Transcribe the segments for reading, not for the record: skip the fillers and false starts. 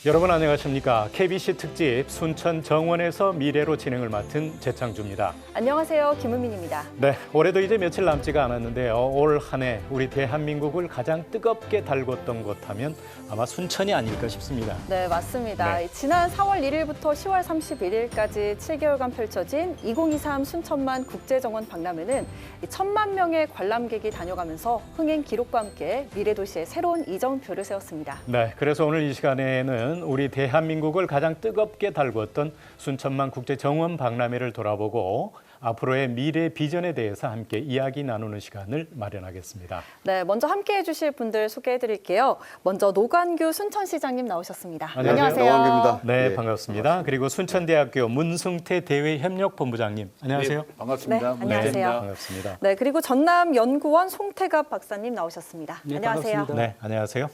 여러분 안녕하십니까? KBC 특집 순천 정원에서 미래로 진행을 맡은 재창주입니다. 안녕하세요. 김은민입니다. 네, 올해도 이제 며칠 남지가 않았는데요. 올 한 해 우리 대한민국을 가장 뜨겁게 달궜던 곳 하면 아마 순천이 아닐까 싶습니다. 네, 맞습니다. 네. 지난 4월 1일부터 10월 31일까지 7개월간 펼쳐진 2023 순천만 국제정원 박람회는 1,000만 명의 관람객이 다녀가면서 흥행 기록과 함께 미래도시의 새로운 이정표를 세웠습니다. 네, 그래서 오늘 이 시간에는 우리 대한민국을 가장 뜨겁게 달궜던 순천만 국제정원 박람회를 돌아보고 앞으로의 미래 비전에 대해서 함께 이야기 나누는 시간을 마련하겠습니다. 네, 먼저 함께해 주실 분들 소개해 드릴게요. 먼저 노관규 순천시장님 나오셨습니다. 안녕하세요. 노관규입니다. 네, 네, 반갑습니다. 그리고 순천대학교 문승태 대외협력본부장님. 안녕하세요. 네, 반갑습니다. 네, 안녕하세요. 반갑습니다. 네, 그리고 전남연구원 송태갑 박사님 나오셨습니다. 네, 안녕하세요. 반갑습니다. 네, 안녕하세요.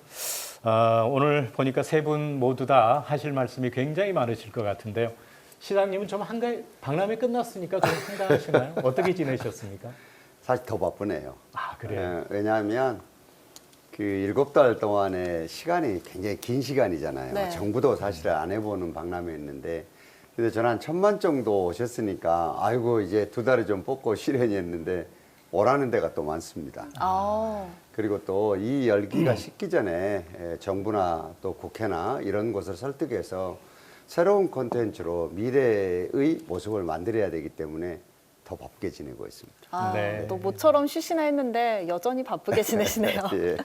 오늘 보니까 세 분 모두 다 하실 말씀이 굉장히 많으실 것 같은데요. 시장님은 좀 한가해, 박람회 끝났으니까 좀 한가하시나요? 어떻게 지내셨습니까? 사실 더 바쁘네요. 아, 그래요? 왜냐하면 그 7달 동안의 시간이 굉장히 긴 시간이잖아요. 네. 정부도 사실 안 해보는 박람회였는데, 근데 저는 한 1,000만 정도 오셨으니까 아이고 이제 2달을 좀 뽑고 실현이 했는데 오라는 데가 또 많습니다. 그리고 또 이 열기가 식기 전에 정부나 또 국회나 이런 곳을 설득해서 새로운 콘텐츠로 미래의 모습을 만들어야 되기 때문에 더 바쁘게 지내고 있습니다. 네. 또 모처럼 쉬시나 했는데 여전히 바쁘게 지내시네요. 예.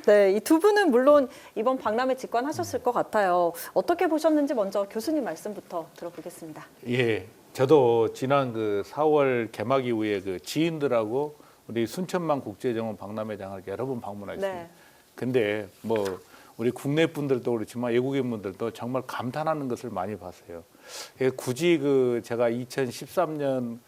네, 이 두 분은 물론 이번 박람회 직관하셨을 것 같아요. 어떻게 보셨는지 먼저 교수님 말씀부터 들어보겠습니다. 예, 저도 지난 그 4월 개막 이후에 그 지인들하고 우리 순천만 국제정원 박람회장을 여러 번 방문했습니다. 네. 근데 뭐 우리 국내 분들도 그렇지만 외국인 분들도 정말 감탄하는 것을 많이 봤어요. 굳이 그 제가 2013년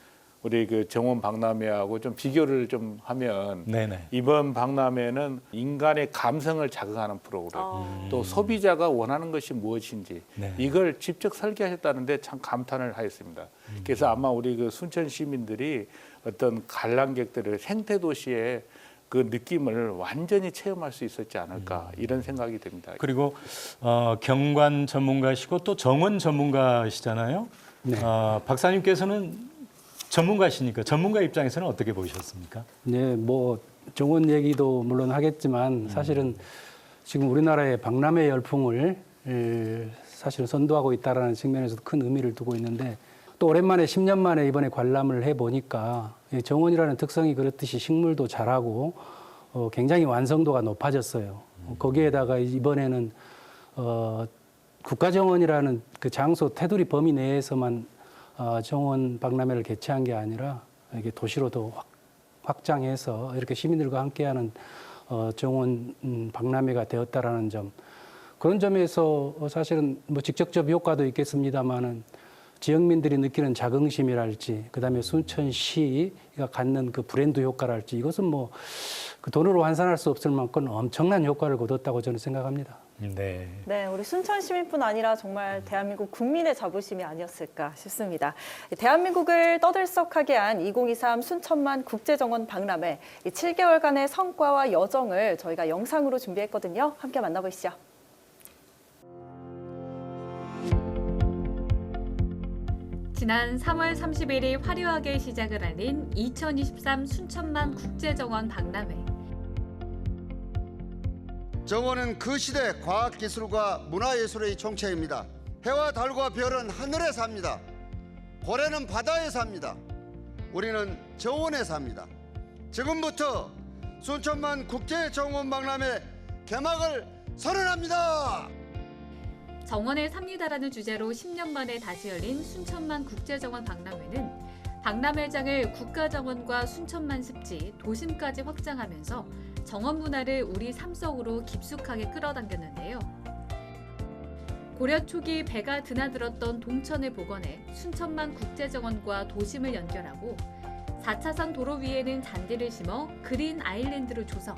우리 그 정원 박람회하고 좀 비교를 좀 하면 네네. 이번 박람회는 인간의 감성을 자극하는 프로그램, 또 소비자가 원하는 것이 무엇인지 네. 이걸 직접 설계하셨다는데 참 감탄을 하였습니다. 그래서 아마 우리 그 순천 시민들이 어떤 관람객들을 생태 도시의 그 느낌을 완전히 체험할 수 있었지 않을까 이런 생각이 듭니다. 그리고 경관 전문가시고 또 정원 전문가시잖아요. 네. 박사님께서는 전문가시니까 전문가 입장에서는 어떻게 보셨습니까? 네, 뭐 정원 얘기도 물론 하겠지만 사실은 지금 우리나라의 박람회 열풍을 사실은 선도하고 있다라는 측면에서도 큰 의미를 두고 있는데 또 오랜만에 10년 만에 이번에 관람을 해보니까 정원이라는 특성이 그렇듯이 식물도 자라고 굉장히 완성도가 높아졌어요. 거기에다가 이번에는 국가정원이라는 그 장소 테두리 범위 내에서만 정원 박람회를 개최한 게 아니라 이게 도시로도 확장해서 이렇게 시민들과 함께하는 정원 박람회가 되었다라는 점, 그런 점에서 사실은 뭐 직접적 효과도 있겠습니다만은 지역민들이 느끼는 자긍심이랄지, 그다음에 순천시가 갖는 그 브랜드 효과랄지, 이것은 뭐 그 돈으로 환산할 수 없을 만큼 엄청난 효과를 거뒀다고 저는 생각합니다. 네. 네, 우리 순천 시민뿐 아니라 정말 대한민국 국민의 자부심이 아니었을까 싶습니다. 대한민국을 떠들썩하게 한 2023 순천만 국제정원 박람회, 7개월간의 성과와 여정을 저희가 영상으로 준비했거든요. 함께 만나보시죠. 지난 3월 31일 화려하게 시작을 알린 2023 순천만 국제정원 박람회. 정원은 그 시대 과학기술과 문화예술의 총체입니다. 해와 달과 별은 하늘에 삽니다. 고래는 바다에 삽니다. 우리는 정원에 삽니다. 지금부터 순천만 국제정원 박람회 개막을 선언합니다. 정원에 삽니다라는 주제로 10년 만에 다시 열린 순천만 국제정원 박람회는 박람회장을 국가정원과 순천만 습지, 도심까지 확장하면서 정원 문화를 우리 삶 속으로 깊숙하게 끌어당겼는데요. 고려 초기 배가 드나들었던 동천을 복원해 순천만 국제정원과 도심을 연결하고 4차선 도로 위에는 잔디를 심어 그린 아일랜드로 조성.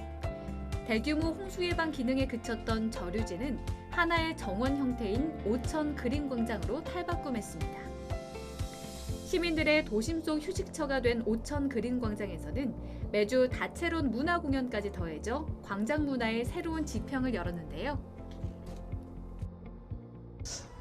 대규모 홍수 예방 기능에 그쳤던 저류지는 하나의 정원 형태인 오천 그린 광장으로 탈바꿈했습니다. 시민들의 도심 속 휴식처가 된 오천 그린 광장에서는 매주 다채로운 문화 공연까지 더해져 광장 문화의 새로운 지평을 열었는데요.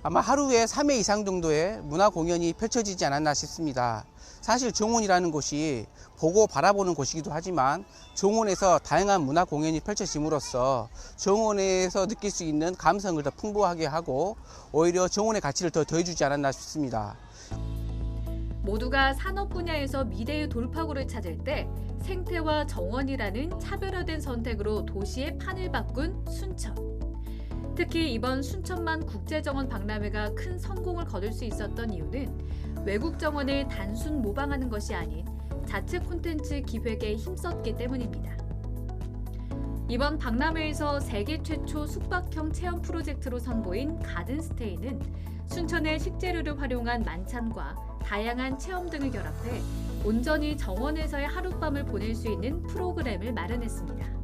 아마 하루에 3회 이상 정도의 문화 공연이 펼쳐지지 않았나 싶습니다. 사실 정원이라는 곳이 보고 바라보는 곳이기도 하지만 정원에서 다양한 문화 공연이 펼쳐짐으로써 정원에서 느낄 수 있는 감성을 더 풍부하게 하고 오히려 정원의 가치를 더 더해주지 않았나 싶습니다. 모두가 산업 분야에서 미래의 돌파구를 찾을 때 생태와 정원이라는 차별화된 선택으로 도시의 판을 바꾼 순천. 특히 이번 순천만 국제정원 박람회가 큰 성공을 거둘 수 있었던 이유는 외국 정원을 단순 모방하는 것이 아닌 자체 콘텐츠 기획에 힘썼기 때문입니다. 이번 박람회에서 세계 최초 숙박형 체험 프로젝트로 선보인 가든스테이는 순천의 식재료를 활용한 만찬과 다양한 체험 등을 결합해 온전히 정원에서의 하룻밤을 보낼 수 있는 프로그램을 마련했습니다.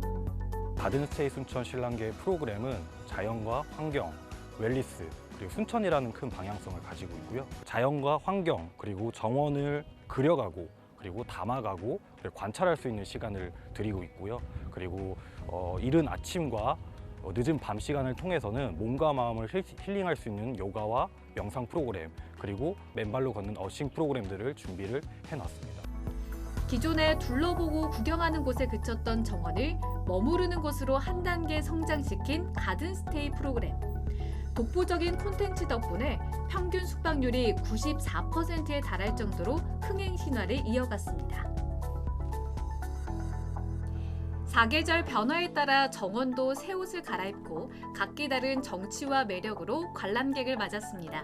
가든스테이 순천 신랑계 프로그램은 자연과 환경, 웰리스, 그리고 순천이라는 큰 방향성을 가지고 있고요. 자연과 환경, 그리고 정원을 그려가고 그리고 담아가고 그리고 관찰할 수 있는 시간을 드리고 있고요. 그리고 이른 아침과 늦은 밤 시간을 통해서는 몸과 마음을 힐링할 수 있는 요가와 명상 프로그램, 그리고 맨발로 걷는 어싱 프로그램들을 준비를 해놨습니다. 기존에 둘러보고 구경하는 곳에 그쳤던 정원을 머무르는 곳으로 한 단계 성장시킨 가든스테이 프로그램. 독보적인 콘텐츠 덕분에 평균 숙박률이 94%에 달할 정도로 흥행 신화를 이어갔습니다. 사계절 변화에 따라 정원도 새 옷을 갈아입고 각기 다른 정취와 매력으로 관람객을 맞았습니다.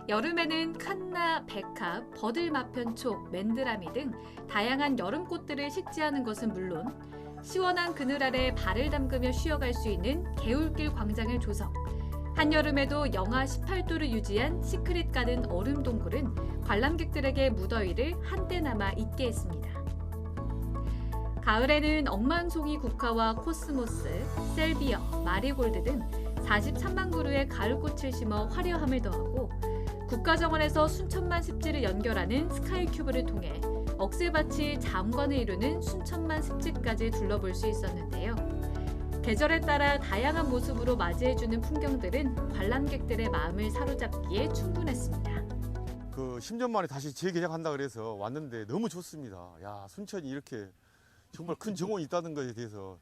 여름에는 칸나, 백합, 버들마편초, 맨드라미 등 다양한 여름꽃들을 식재하는 것은 물론 시원한 그늘 아래 발을 담그며 쉬어갈 수 있는 개울길 광장을 조성, 한여름에도 영하 18도를 유지한 시크릿 가든 얼음 동굴은 관람객들에게 무더위를 한때나마 잊게 했습니다. 가을에는 억만송이 국화와 코스모스, 셀비어, 마리골드 등 43만 그루의 가을꽃을 심어 화려함을 더하고 국가정원에서 순천만 습지를 연결하는 스카이큐브를 통해 억새밭이 잠관을 이루는 순천만 습지까지 둘러볼 수 있었는데요. 계절에 따라 다양한 모습으로 맞이해주는 풍경들은 관람객들의 마음을 사로잡기에 충분했습니다. 10년 만에 다시 재개장한다 그래서 왔는데 너무 좋습니다. 야, 순천이 이렇게 정말 큰 정원이 있다는 것에 대해서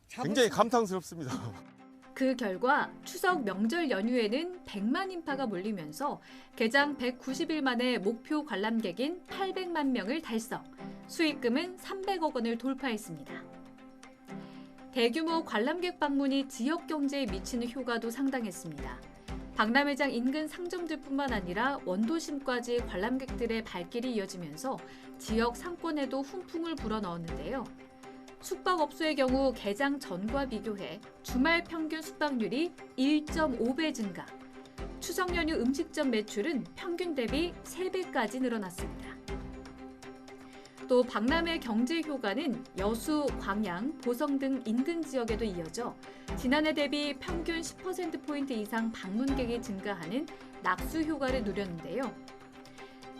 굉장히 감탄스럽습니다. 그 결과 추석 명절 연휴에는 100만 인파가 몰리면서 개장 190일 만에 목표 관람객인 800만 명을 달성, 수익금은 300억 원을 돌파했습니다. 대규모 관람객 방문이 지역 경제에 미치는 효과도 상당했습니다. 박람회장 인근 상점들뿐만 아니라 원도심까지 관람객들의 발길이 이어지면서 지역 상권에도 훈풍을 불어넣었는데요. 숙박업소의 경우 개장 전과 비교해 주말 평균 숙박률이 1.5배 증가, 추석 연휴 음식점 매출은 평균 대비 3배까지 늘어났습니다. 또 박람회 경제 효과는 여수, 광양, 보성 등 인근 지역에도 이어져 지난해 대비 평균 10%포인트 이상 방문객이 증가하는 낙수 효과를 누렸는데요.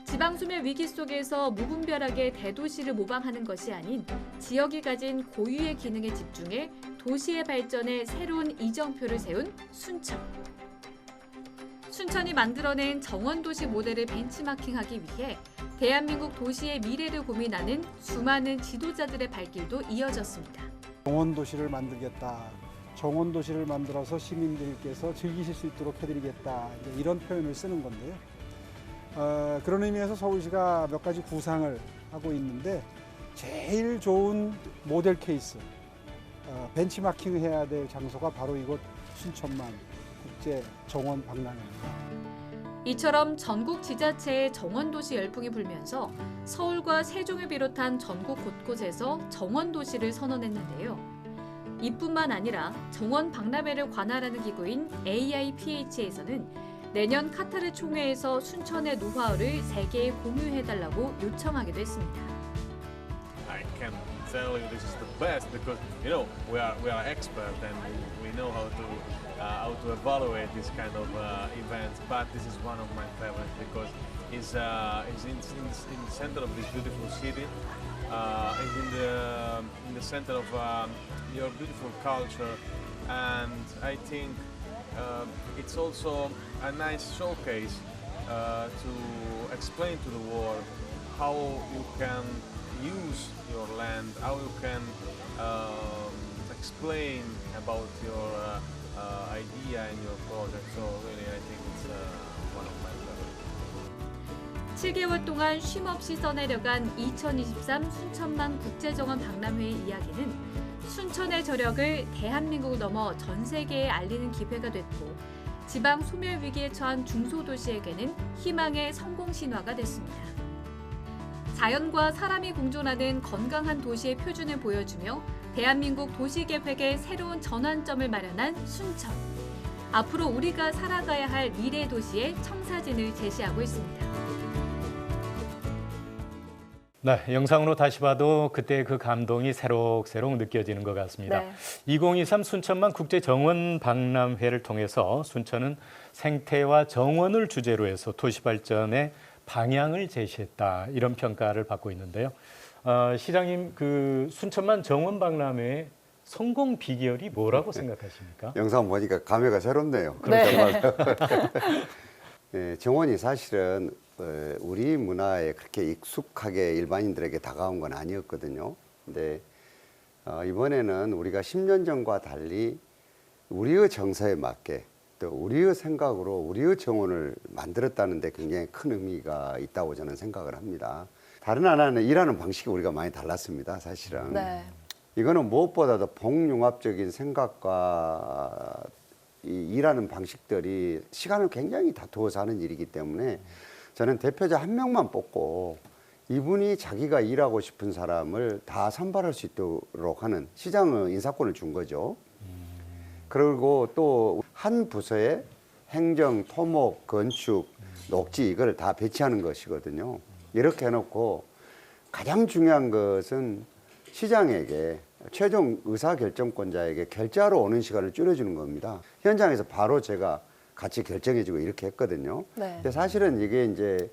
지방소멸 위기 속에서 무분별하게 대도시를 모방하는 것이 아닌 지역이 가진 고유의 기능에 집중해 도시의 발전에 새로운 이정표를 세운 순천. 순천이 만들어낸 정원도시 모델을 벤치마킹하기 위해 대한민국 도시의 미래를 고민하는 수많은 지도자들의 발길도 이어졌습니다. 정원도시를 만들겠다. 정원도시를 만들어서 시민들께서 즐기실 수 있도록 해드리겠다. 이런 표현을 쓰는 건데요. 그런 의미에서 서울시가 몇 가지 구상을 하고 있는데 제일 좋은 모델 케이스, 벤치마킹 해야 될 장소가 바로 이곳 순천만 국제 정원 박람회입니다. 이처럼 전국 지자체의 정원도시 열풍이 불면서 서울과 세종을 비롯한 전국 곳곳에서 정원도시를 선언했는데요. 이뿐만 아니라 정원 박람회를 관할하는 기구인 AIPH에서는 내년 카타르 총회에서 순천의 노하우를 세계에 공유해달라고 요청하기도 했습니다. I can tell you this is the best because you know we are expert and we know how to evaluate this kind of events. But this is one of my favorites because it's in the center of this beautiful city. It's in the center of your beautiful culture, and I think it's also a nice showcase to explain to the world how you can use your land, how you can explain about your idea and your project. So really, I think it's one of my favorites. 7개월 동안 쉼없이 써내려간 2023 순천만 국제정원 박람회의 이야기는 순천의 저력을 대한민국 넘어 전 세계에 알리는 기회가 됐고 지방 소멸 위기에 처한 중소도시에게는 희망의 성공 신화가 됐습니다. 자연과 사람이 공존하는 건강한 도시의 표준을 보여주며 대한민국 도시계획의 새로운 전환점을 마련한 순천. 앞으로 우리가 살아가야 할 미래 도시의 청사진을 제시하고 있습니다. 네, 영상으로 다시 봐도 그때의 그 감동이 새록새록 느껴지는 것 같습니다. 네. 2023 순천만 국제정원 박람회를 통해서 순천은 생태와 정원을 주제로 해서 도시발전의 방향을 제시했다, 이런 평가를 받고 있는데요. 시장님, 그 순천만 정원 박람회의 성공 비결이 뭐라고 생각하십니까? 영상 보니까 감회가 새롭네요. 네. 네, 정원이 사실은 우리 문화에 그렇게 익숙하게 일반인들에게 다가온 건 아니었거든요. 근데 이번에는 우리가 10년 전과 달리 우리의 정서에 맞게 또 우리의 생각으로 우리의 정원을 만들었다는 데 굉장히 큰 의미가 있다고 저는 생각을 합니다. 다른 나라는 일하는 방식이 우리가 많이 달랐습니다, 사실은. 네. 이거는 무엇보다도 봉융합적인 생각과 이 일하는 방식들이 시간을 굉장히 다투어서 하는 일이기 때문에 저는 대표자 한 명만 뽑고 이분이 자기가 일하고 싶은 사람을 다 선발할 수 있도록 하는 시장의 인사권을 준 거죠. 그리고 또 한 부서에 행정, 토목, 건축, 녹지 이걸 다 배치하는 것이거든요. 이렇게 해놓고 가장 중요한 것은 시장에게 최종 의사결정권자에게 결제하러 오는 시간을 줄여주는 겁니다. 현장에서 바로 제가 같이 결정해주고 이렇게 했거든요. 네. 근데 사실은 이게 이제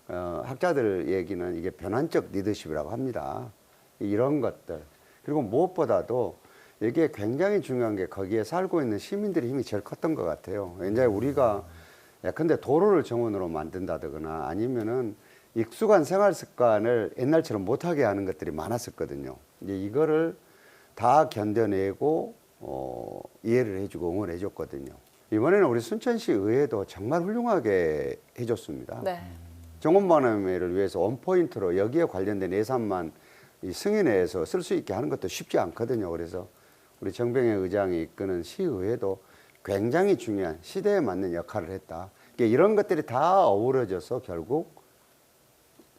학자들 얘기는 이게 변환적 리더십이라고 합니다. 이런 것들. 그리고 무엇보다도 이게 굉장히 중요한 게 거기에 살고 있는 시민들의 힘이 제일 컸던 것 같아요. 이제 우리가 근데 도로를 정원으로 만든다거나 아니면은 익숙한 생활 습관을 옛날처럼 못하게 하는 것들이 많았었거든요. 이제 이거를 다 견뎌내고 이해를 해주고 응원해줬거든요. 이번에는 우리 순천시 의회도 정말 훌륭하게 해줬습니다. 네. 정원박람회를 위해서 원포인트로 여기에 관련된 예산만 이 승인해서 쓸 수 있게 하는 것도 쉽지 않거든요. 그래서 우리 정병혜 의장이 이끄는 시의회도 굉장히 중요한 시대에 맞는 역할을 했다. 이런 것들이 다 어우러져서 결국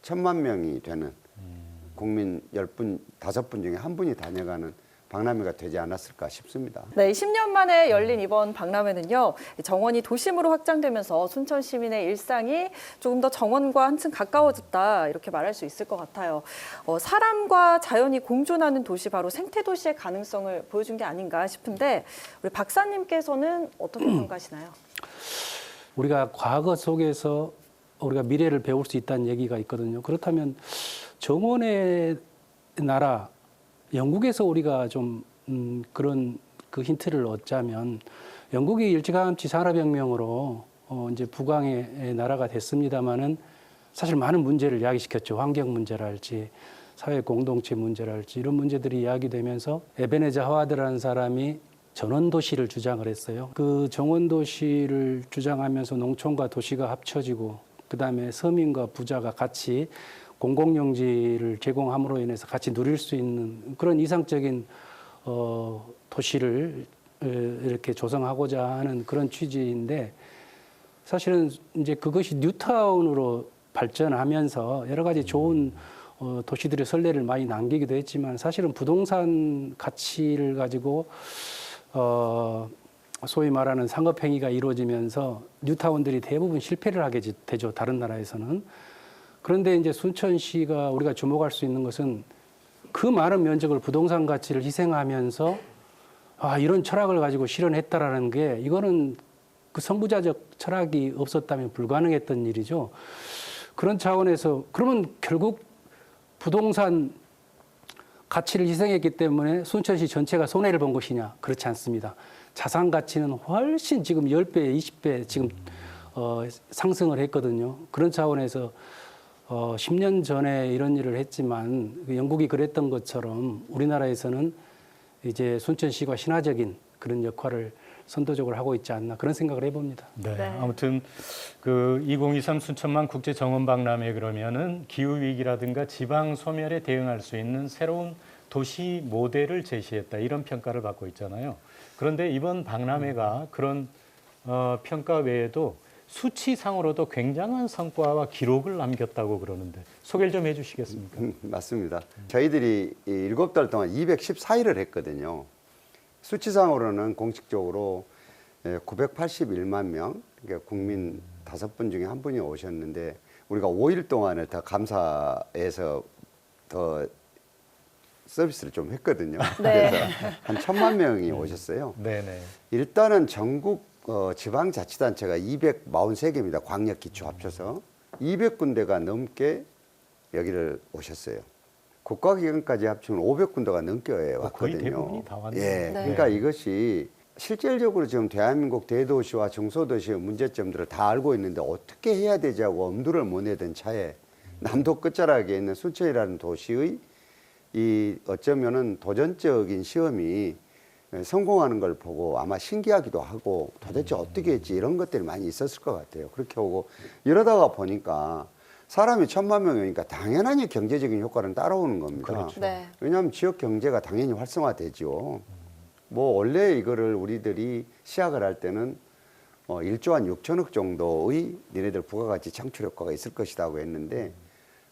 1000만 명이 되는 국민 10분, 5분 중에 한 분이 다녀가는 박람회가 되지 않았을까 싶습니다. 네, 10년 만에 열린 이번 박람회는요, 정원이 도심으로 확장되면서 순천 시민의 일상이 조금 더 정원과 한층 가까워졌다, 이렇게 말할 수 있을 것 같아요. 사람과 자연이 공존하는 도시, 바로 생태도시의 가능성을 보여준 게 아닌가 싶은데, 우리 박사님께서는 어떻게 평가하시나요? 우리가 과거 속에서 우리가 미래를 배울 수 있다는 얘기가 있거든요. 그렇다면 정원의 나라, 영국에서 우리가 좀 그런 그 힌트를 얻자면, 영국이 일찌감치 산업혁명으로 이제 부강의 나라가 됐습니다마는 사실 많은 문제를 야기시켰죠. 환경 문제랄지 사회 공동체 문제랄지 이런 문제들이 야기되면서 에베네자 하와드라는 사람이 전원도시를 주장을 했어요. 그 정원도시를 주장하면서 농촌과 도시가 합쳐지고 그다음에 서민과 부자가 같이 공공용지를 제공함으로 인해서 같이 누릴 수 있는 그런 이상적인 도시를 이렇게 조성하고자 하는 그런 취지인데, 사실은 이제 그것이 뉴타운으로 발전하면서 여러 가지 좋은 도시들의 선례를 많이 남기기도 했지만, 사실은 부동산 가치를 가지고 소위 말하는 상업행위가 이루어지면서 뉴타운들이 대부분 실패를 하게 되죠, 다른 나라에서는. 그런데 이제 순천시가 우리가 주목할 수 있는 것은 그 많은 면적을 부동산 가치를 희생하면서 이런 철학을 가지고 실현했다라는 게, 이거는 그 선구자적 철학이 없었다면 불가능했던 일이죠. 그런 차원에서 그러면 결국 부동산 가치를 희생했기 때문에 순천시 전체가 손해를 본 것이냐? 그렇지 않습니다. 자산 가치는 훨씬 지금 10배, 20배 지금 상승을 했거든요. 그런 차원에서 10년 전에 이런 일을 했지만 영국이 그랬던 것처럼 우리나라에서는 이제 순천시가 신화적인 그런 역할을 선도적으로 하고 있지 않나 그런 생각을 해봅니다. 네, 네. 아무튼 그 2023 순천만 국제 정원 박람회 그러면은 기후 위기라든가 지방 소멸에 대응할 수 있는 새로운 도시 모델을 제시했다 이런 평가를 받고 있잖아요. 그런데 이번 박람회가 그런 평가 외에도 수치상으로도 굉장한 성과와 기록을 남겼다고 그러는데 소개를 좀 해주시겠습니까? 맞습니다. 저희들이 7달 동안 214일을 했거든요. 수치상으로는 공식적으로 981만 명, 그러니까 국민 5분 중에 1분이 오셨는데 우리가 5일 동안을 더 감사해서 더 서비스를 좀 했거든요. 네. 그래서 한 1,000만 명이 오셨어요. 네네. 일단은 전국 지방자치단체가 243개입니다. 광역 기초 합쳐서 200군데가 넘게 여기를 오셨어요. 국가기관까지 합치면 500군데가 넘게 왔거든요. 거의 대부분이 다 왔네요. 예, 네. 그러니까 이것이 실질적으로 지금 대한민국 대도시와 중소도시의 문제점들을 다 알고 있는데 어떻게 해야 되지 하고 엄두를 못 내던 차에 남도 끝자락에 있는 순천이라는 도시의 이 어쩌면은 도전적인 시험이 성공하는 걸 보고 아마 신기하기도 하고 도대체 어떻게 했지 이런 것들이 많이 있었을 것 같아요. 그렇게 오고 이러다가 보니까 사람이 1,000만 명이니까 당연히 경제적인 효과는 따라오는 겁니다. 그렇죠. 네. 왜냐하면 지역 경제가 당연히 활성화되죠. 뭐 원래 이거를 우리들이 시작을 할 때는 1조 한 6천억 정도의 니네들 부가가치 창출 효과가 있을 것이라고 했는데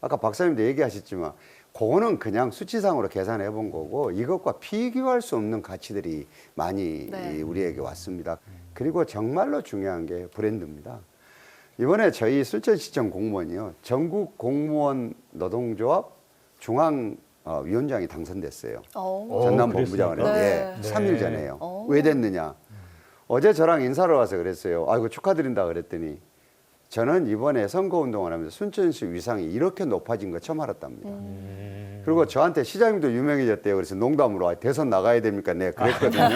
아까 박사님도 얘기하셨지만 그거는 그냥 수치상으로 계산해 본 거고 이것과 비교할 수 없는 가치들이 많이 네. 우리에게 왔습니다. 그리고 정말로 중요한 게 브랜드입니다. 이번에 저희 순천시청 공무원이요. 전국 공무원 노동조합 중앙위원장이 당선됐어요. 전남 본부장을 그랬습니까? 했는데 네. 3일 전에요. 왜 됐느냐. 어제 저랑 인사를 와서 그랬어요. 아이고 축하드린다 그랬더니 저는 이번에 선거운동을 하면서 순천시 위상이 이렇게 높아진 거 처음 알았답니다. 그리고 저한테 시장님도 유명해졌대요. 그래서 농담으로 대선 나가야 됩니까? 네, 그랬거든요.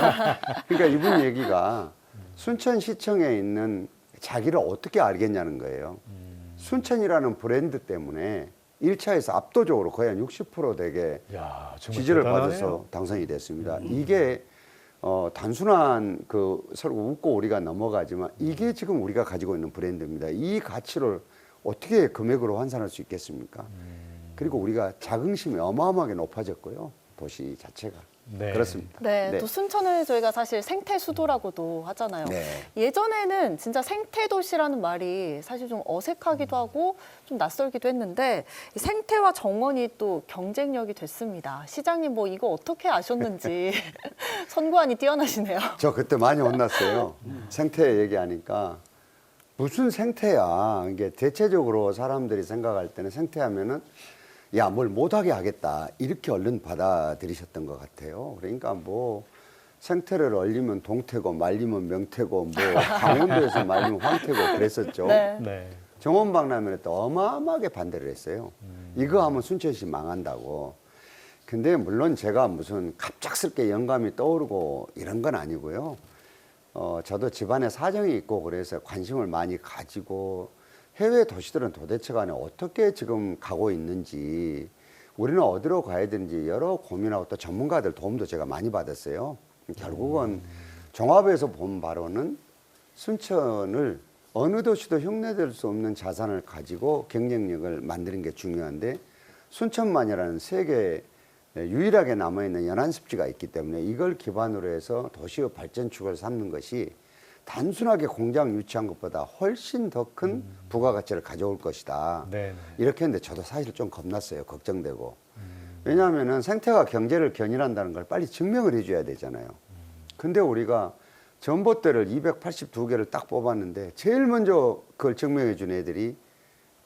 그러니까 이분 얘기가 순천시청에 있는 자기를 어떻게 알겠냐는 거예요. 순천이라는 브랜드 때문에 1차에서 압도적으로 거의 한 60% 되게 야, 정말 지지를 대단하네요. 받아서 당선이 됐습니다. 이게 단순한 그 서로 웃고 우리가 넘어가지만 이게 지금 우리가 가지고 있는 브랜드입니다. 이 가치를 어떻게 금액으로 환산할 수 있겠습니까? 그리고 우리가 자긍심이 어마어마하게 높아졌고요. 도시 자체가. 네. 그렇습니다. 네, 또 순천을 저희가 사실 생태 수도라고도 하잖아요. 네. 예전에는 진짜 생태 도시라는 말이 사실 좀 어색하기도 하고 좀 낯설기도 했는데 이 생태와 정원이 또 경쟁력이 됐습니다. 시장님 뭐 이거 어떻게 아셨는지 선구안이 뛰어나시네요. 저 그때 많이 혼났어요. 생태 얘기하니까 무슨 생태야. 이게 대체적으로 사람들이 생각할 때는 생태하면은 야, 뭘 못하게 하겠다. 이렇게 얼른 받아들이셨던 것 같아요. 그러니까 뭐 생태를 얼리면 동태고 말리면 명태고 뭐 강원도에서 말리면 황태고 그랬었죠. 네. 네. 정원박람회에 또 어마어마하게 반대를 했어요. 이거 하면 순천시 망한다고. 근데 물론 제가 무슨 갑작스럽게 영감이 떠오르고 이런 건 아니고요. 저도 집안에 사정이 있고 그래서 관심을 많이 가지고 해외 도시들은 도대체 간에 어떻게 지금 가고 있는지 우리는 어디로 가야 되는지 여러 고민하고 또 전문가들 도움도 제가 많이 받았어요. 결국은 종합해서 본 바로는 순천을 어느 도시도 흉내낼 수 없는 자산을 가지고 경쟁력을 만드는 게 중요한데 순천만이라는 세계 유일하게 남아있는 연안습지가 있기 때문에 이걸 기반으로 해서 도시의 발전축을 삼는 것이 단순하게 공장 유치한 것보다 훨씬 더 큰 부가가치를 가져올 것이다. 네. 이렇게 했는데 저도 사실 좀 겁났어요. 걱정되고. 왜냐하면 생태가 경제를 견인한다는 걸 빨리 증명을 해줘야 되잖아요. 근데 우리가 전봇대를 282개를 딱 뽑았는데 제일 먼저 그걸 증명해 준 애들이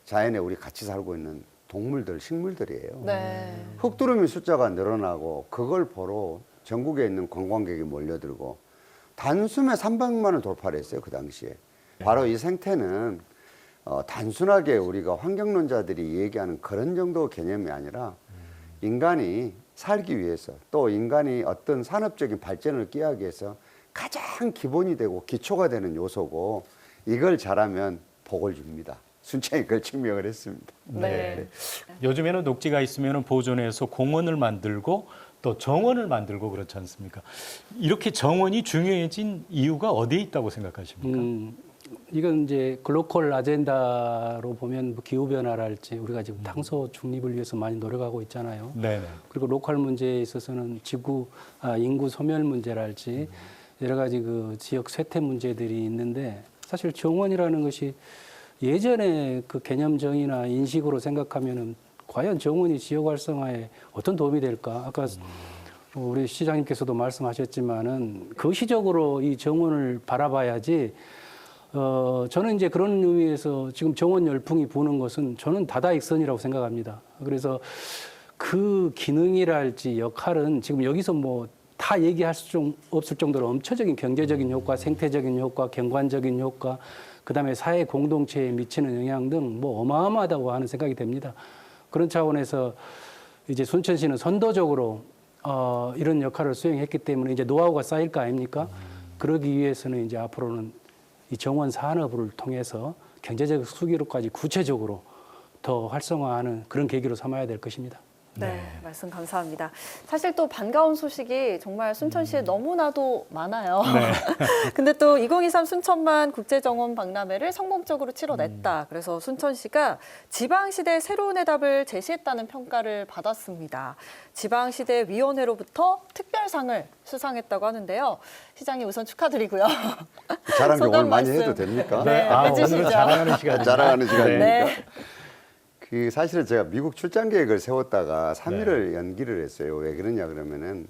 자연에 우리 같이 살고 있는 동물들, 식물들이에요. 네. 흑두루미 숫자가 늘어나고 그걸 보러 전국에 있는 관광객이 몰려들고 단숨에 300만 원 돌파를 했어요. 그 당시에. 바로 이 생태는 단순하게 우리가 환경론자들이 얘기하는 그런 정도 개념이 아니라 인간이 살기 위해서 또 인간이 어떤 산업적인 발전을 꾀하기 위해서 가장 기본이 되고 기초가 되는 요소고 이걸 잘하면 복을 줍니다. 순천이 그걸 증명을 했습니다. 네. 요즘에는 녹지가 있으면 보존해서 공원을 만들고 또 정원을 만들고 그렇지 않습니까? 이렇게 정원이 중요해진 이유가 어디에 있다고 생각하십니까? 이건 이제 글로컬 아젠다로 보면 뭐 기후 변화랄지 우리가 지금 탄소 중립을 위해서 많이 노력하고 있잖아요. 네네. 그리고 로컬 문제에 있어서는 인구 소멸 문제랄지 여러 가지 그 지역 쇠퇴 문제들이 있는데 사실 정원이라는 것이 예전에 그 개념정의나 인식으로 생각하면은 과연 정원이 지역 활성화에 어떤 도움이 될까? 아까 우리 시장님께서도 말씀하셨지만은 거시적으로 이 정원을 바라봐야지. 저는 이제 그런 의미에서 지금 정원 열풍이 부는 것은 저는 다다익선이라고 생각합니다. 그래서 그 기능이랄지 역할은 지금 여기서 뭐 다 얘기할 수 없을 정도로 엄청적인 경제적인 효과, 생태적인 효과, 경관적인 효과, 그다음에 사회 공동체에 미치는 영향 등 뭐 어마어마하다고 하는 생각이 됩니다. 그런 차원에서 이제 순천시는 선도적으로 이런 역할을 수행했기 때문에 이제 노하우가 쌓일 거 아닙니까? 그러기 위해서는 이제 앞으로는 이 정원 산업을 통해서 경제적 수기로까지 구체적으로 더 활성화하는 그런 계기로 삼아야 될 것입니다. 네, 말씀 감사합니다. 사실 또 반가운 소식이 정말 순천시에 너무나도 많아요. 네. 근데 또 2023 순천만 국제정원 박람회를 성공적으로 치러냈다. 그래서 순천시가 지방시대 새로운 해답을 제시했다는 평가를 받았습니다. 지방시대위원회로부터 특별상을 수상했다고 하는데요. 시장님 우선 축하드리고요. 자랑 좀 오늘 많이 말씀. 해도 됩니까? 네, 해주시죠. 오늘은 자랑하는 시간입니다. 자랑하는 시간입니까? 네. 그 사실은 제가 미국 출장 계획을 세웠다가 3일을 연기를 했어요. 왜 그러냐 그러면은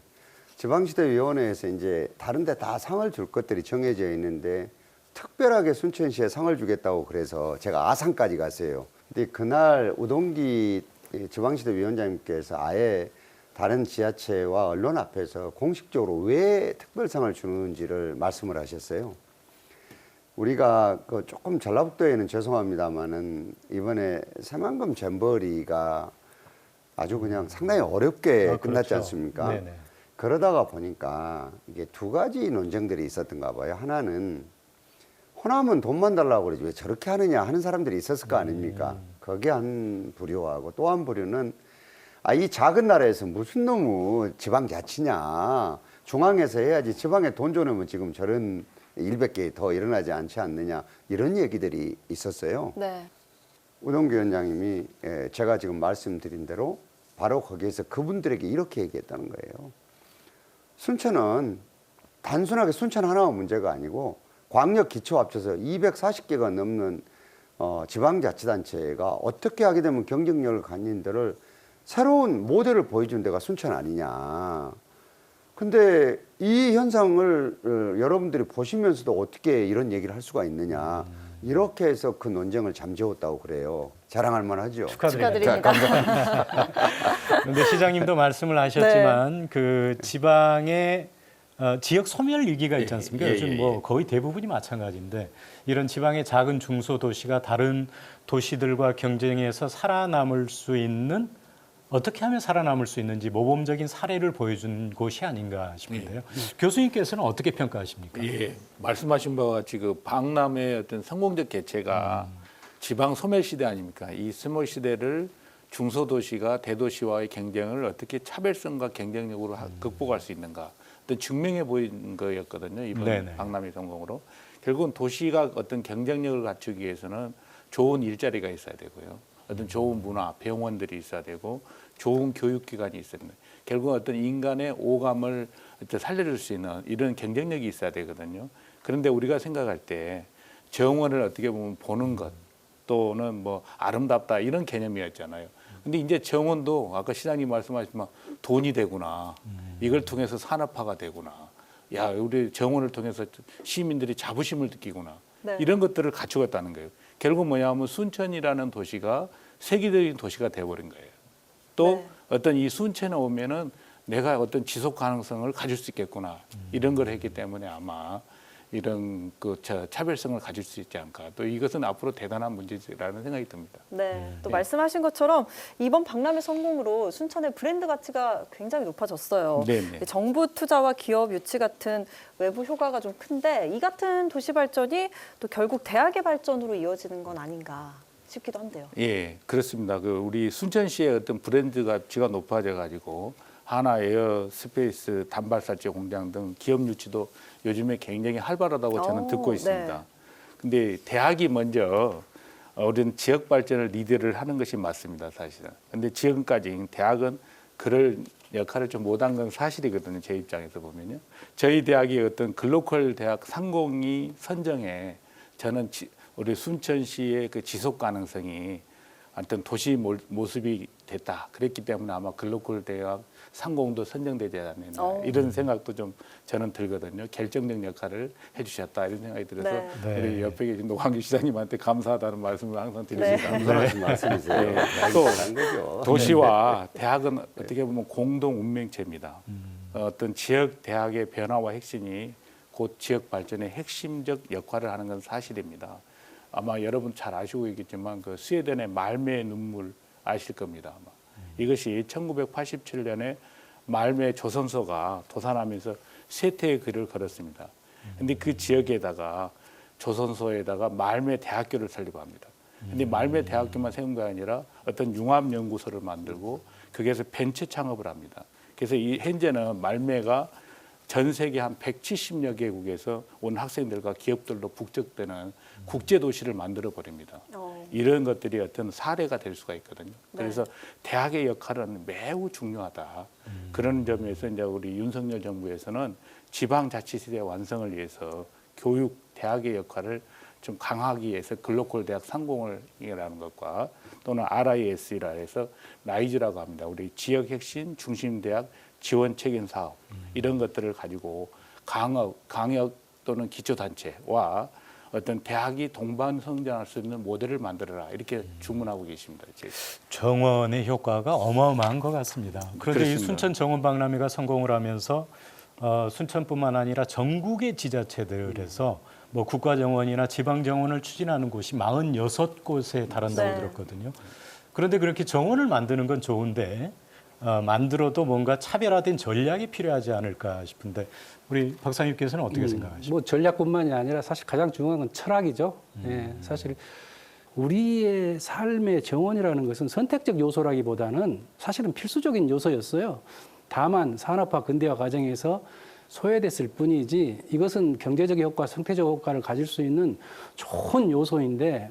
지방시대위원회에서 이제 다른 데 다 상을 줄 것들이 정해져 있는데 특별하게 순천시에 상을 주겠다고 그래서 제가 아산까지 갔어요. 근데 그날 우동기 지방시대위원장님께서 아예 다른 지자체와 언론 앞에서 공식적으로 왜 특별상을 주는지를 말씀을 하셨어요. 우리가 그 조금 전라북도에는 죄송합니다만은 이번에 새만금 잼버리가 아주 그냥 상당히 어렵게 끝났지 그렇죠. 않습니까? 네네. 그러다가 보니까 이게 두 가지 논쟁들이 있었던가 봐요. 하나는 호남은 돈만 달라고 그러지 왜 저렇게 하느냐 하는 사람들이 있었을 거 아닙니까? 그게 한 부류하고 또 한 부류는 이 작은 나라에서 무슨 놈의 지방자치냐. 중앙에서 해야지 지방에 돈 줘놓으면 지금 저런 일밖에 더 일어나지 않지 않느냐 이런 얘기들이 있었어요. 네. 우동기 위원장님이 제가 지금 말씀드린 대로 바로 거기에서 그분들에게 이렇게 얘기했다는 거예요. 순천은 단순하게 순천 하나의 문제가 아니고 광역 기초 합쳐서 240개가 넘는 지방자치단체가 어떻게 하게 되면 경쟁력을 갖는 데를 새로운 모델을 보여준 데가 순천 아니냐. 근데 이 현상을 여러분들이 보시면서도 어떻게 이런 얘기를 할 수가 있느냐. 이렇게 해서 그 논쟁을 잠재웠다고 그래요. 자랑할 만하죠. 축하드립니다. 그런데 시장님도 말씀을 하셨지만 그 지방의 지역 소멸 위기가 있지 않습니까? 요즘 뭐 거의 대부분이 마찬가지인데 이런 지방의 작은 중소도시가 다른 도시들과 경쟁해서 살아남을 수 있는 어떻게 하면 살아남을 수 있는지 모범적인 사례를 보여준 곳이 아닌가 싶은데요. 교수님께서는 어떻게 평가하십니까? 예, 말씀하신 바와 같이 그 박람회의 어떤 성공적 개최가 지방 소멸 시대 아닙니까? 이 소멸 시대를 중소도시가 대도시와의 경쟁을 어떻게 차별성과 경쟁력으로 극복할 수 있는가 어떤 증명해 보인 거였거든요. 이번 네네. 박람회 성공으로. 결국은 도시가 어떤 경쟁력을 갖추기 위해서는 좋은 일자리가 있어야 되고요. 어떤 좋은 문화, 병원들이 있어야 되고 좋은 교육기관이 있어야 됩니다. 결국 어떤 인간의 오감을 살려줄 수 있는 이런 경쟁력이 있어야 되거든요. 그런데 우리가 생각할 때 정원을 어떻게 보면 보는 것 또는 뭐 아름답다 이런 개념이었잖아요. 근데 이제 정원도 아까 시장님 말씀하셨지만 돈이 되구나. 이걸 통해서 산업화가 되구나. 야, 우리 정원을 통해서 시민들이 자부심을 느끼구나. 네. 이런 것들을 갖추었다는 거예요. 결국 뭐냐면 순천이라는 도시가 세계적인 도시가 돼버린 거예요. 또 네. 어떤 이 순천에 오면은 내가 어떤 지속 가능성을 가질 수 있겠구나. 이런 걸 했기 때문에 아마 이런 그 차별성을 가질 수 있지 않을까. 또 이것은 앞으로 대단한 문제라는 생각이 듭니다. 네, 또 말씀하신 것처럼 이번 박람회 성공으로 순천의 브랜드 가치가 굉장히 높아졌어요. 네네. 정부 투자와 기업 유치 같은 외부 효과가 좀 큰데 이 같은 도시 발전이 또 결국 대학의 발전으로 이어지는 건 아닌가 싶기도 한데요. 예, 그렇습니다. 그 우리 순천시의 어떤 브랜드 가치가 높아져 가지고 하나 에어스페이스 단발사체 공장 등 기업 유치도 요즘에 굉장히 활발하다고 저는 듣고 있습니다. 근데 대학이 먼저 우리는 지역 발전을 리드를 하는 것이 맞습니다, 사실은. 근데 지금까지 대학은 그럴 역할을 좀 못한 건 사실이거든요, 제 입장에서 보면요. 저희 대학이 어떤 글로컬 대학 상공이 선정에 저는 우리 순천시의 그 지속 가능성이 어떤 도시 모습이 됐다. 그랬기 때문에 아마 글로컬 대학 상공도 선정되지 않았나 이런 생각도 좀 저는 들거든요. 결정적 역할을 해주셨다 이런 생각이 들어서 우리 옆에 계신 노광규 시장님한테 감사하다는 말씀을 항상 드립니다. 감사하신 말씀이세요. 네. 또 도시와 대학은 어떻게 보면 공동 운명체입니다. 어떤 지역 대학의 변화와 혁신이 곧 지역 발전의 핵심적 역할을 하는 건 사실입니다. 아마 여러분 잘 아시고 있겠지만 그 스웨덴의 말매의 눈물 아실 겁니다. 아마. 이것이 1987년에 말매 조선소가 도산하면서 쇠퇴의 글을 걸었습니다. 근데 그 지역에다가 조선소에다가 말매 대학교를 설립 합니다. 근데 말매 대학교만 세운 게 아니라 어떤 융합 연구소를 만들고 거기에서 벤처 창업을 합니다. 그래서 이 현재는 말매가 전 세계 한 170여 개국에서 온 학생들과 기업들로 북적대는 국제 도시를 만들어 버립니다. 이런 것들이 어떤 사례가 될 수가 있거든요. 그래서 대학의 역할은 매우 중요하다. 그런 점에서 이제 우리 윤석열 정부에서는 지방자치시대 완성을 위해서 교육 대학의 역할을 좀 강화하기 위해서 글로컬 대학 상공을이라는 것과 또는 RIS라 해서 라이즈라고 합니다. 우리 지역 혁신 중심 대학 지원 책임 사업 이런 것들을 가지고 강역 또는 기초단체와 어떤 대학이 동반 성장할 수 있는 모델을 만들어라 이렇게 주문하고 계십니다. 정원의 효과가 어마어마한 것 같습니다. 그런데 이 순천 정원 박람회가 성공을 하면서 순천뿐만 아니라 전국의 지자체들에서 뭐 국가정원이나 지방정원을 추진하는 곳이 46곳에 달한다고 들었거든요. 그런데 그렇게 정원을 만드는 건 좋은데 만들어도 뭔가 차별화된 전략이 필요하지 않을까 싶은데 우리 박사님께서는 어떻게 생각하십니까? 뭐 전략뿐만이 아니라 사실 가장 중요한 건 철학이죠. 사실 우리의 삶의 정원이라는 것은 선택적 요소라기보다는 사실은 필수적인 요소였어요. 다만 산업화 근대화 과정에서 소외됐을 뿐이지 이것은 경제적 효과, 생태적 효과를 가질 수 있는 좋은 요소인데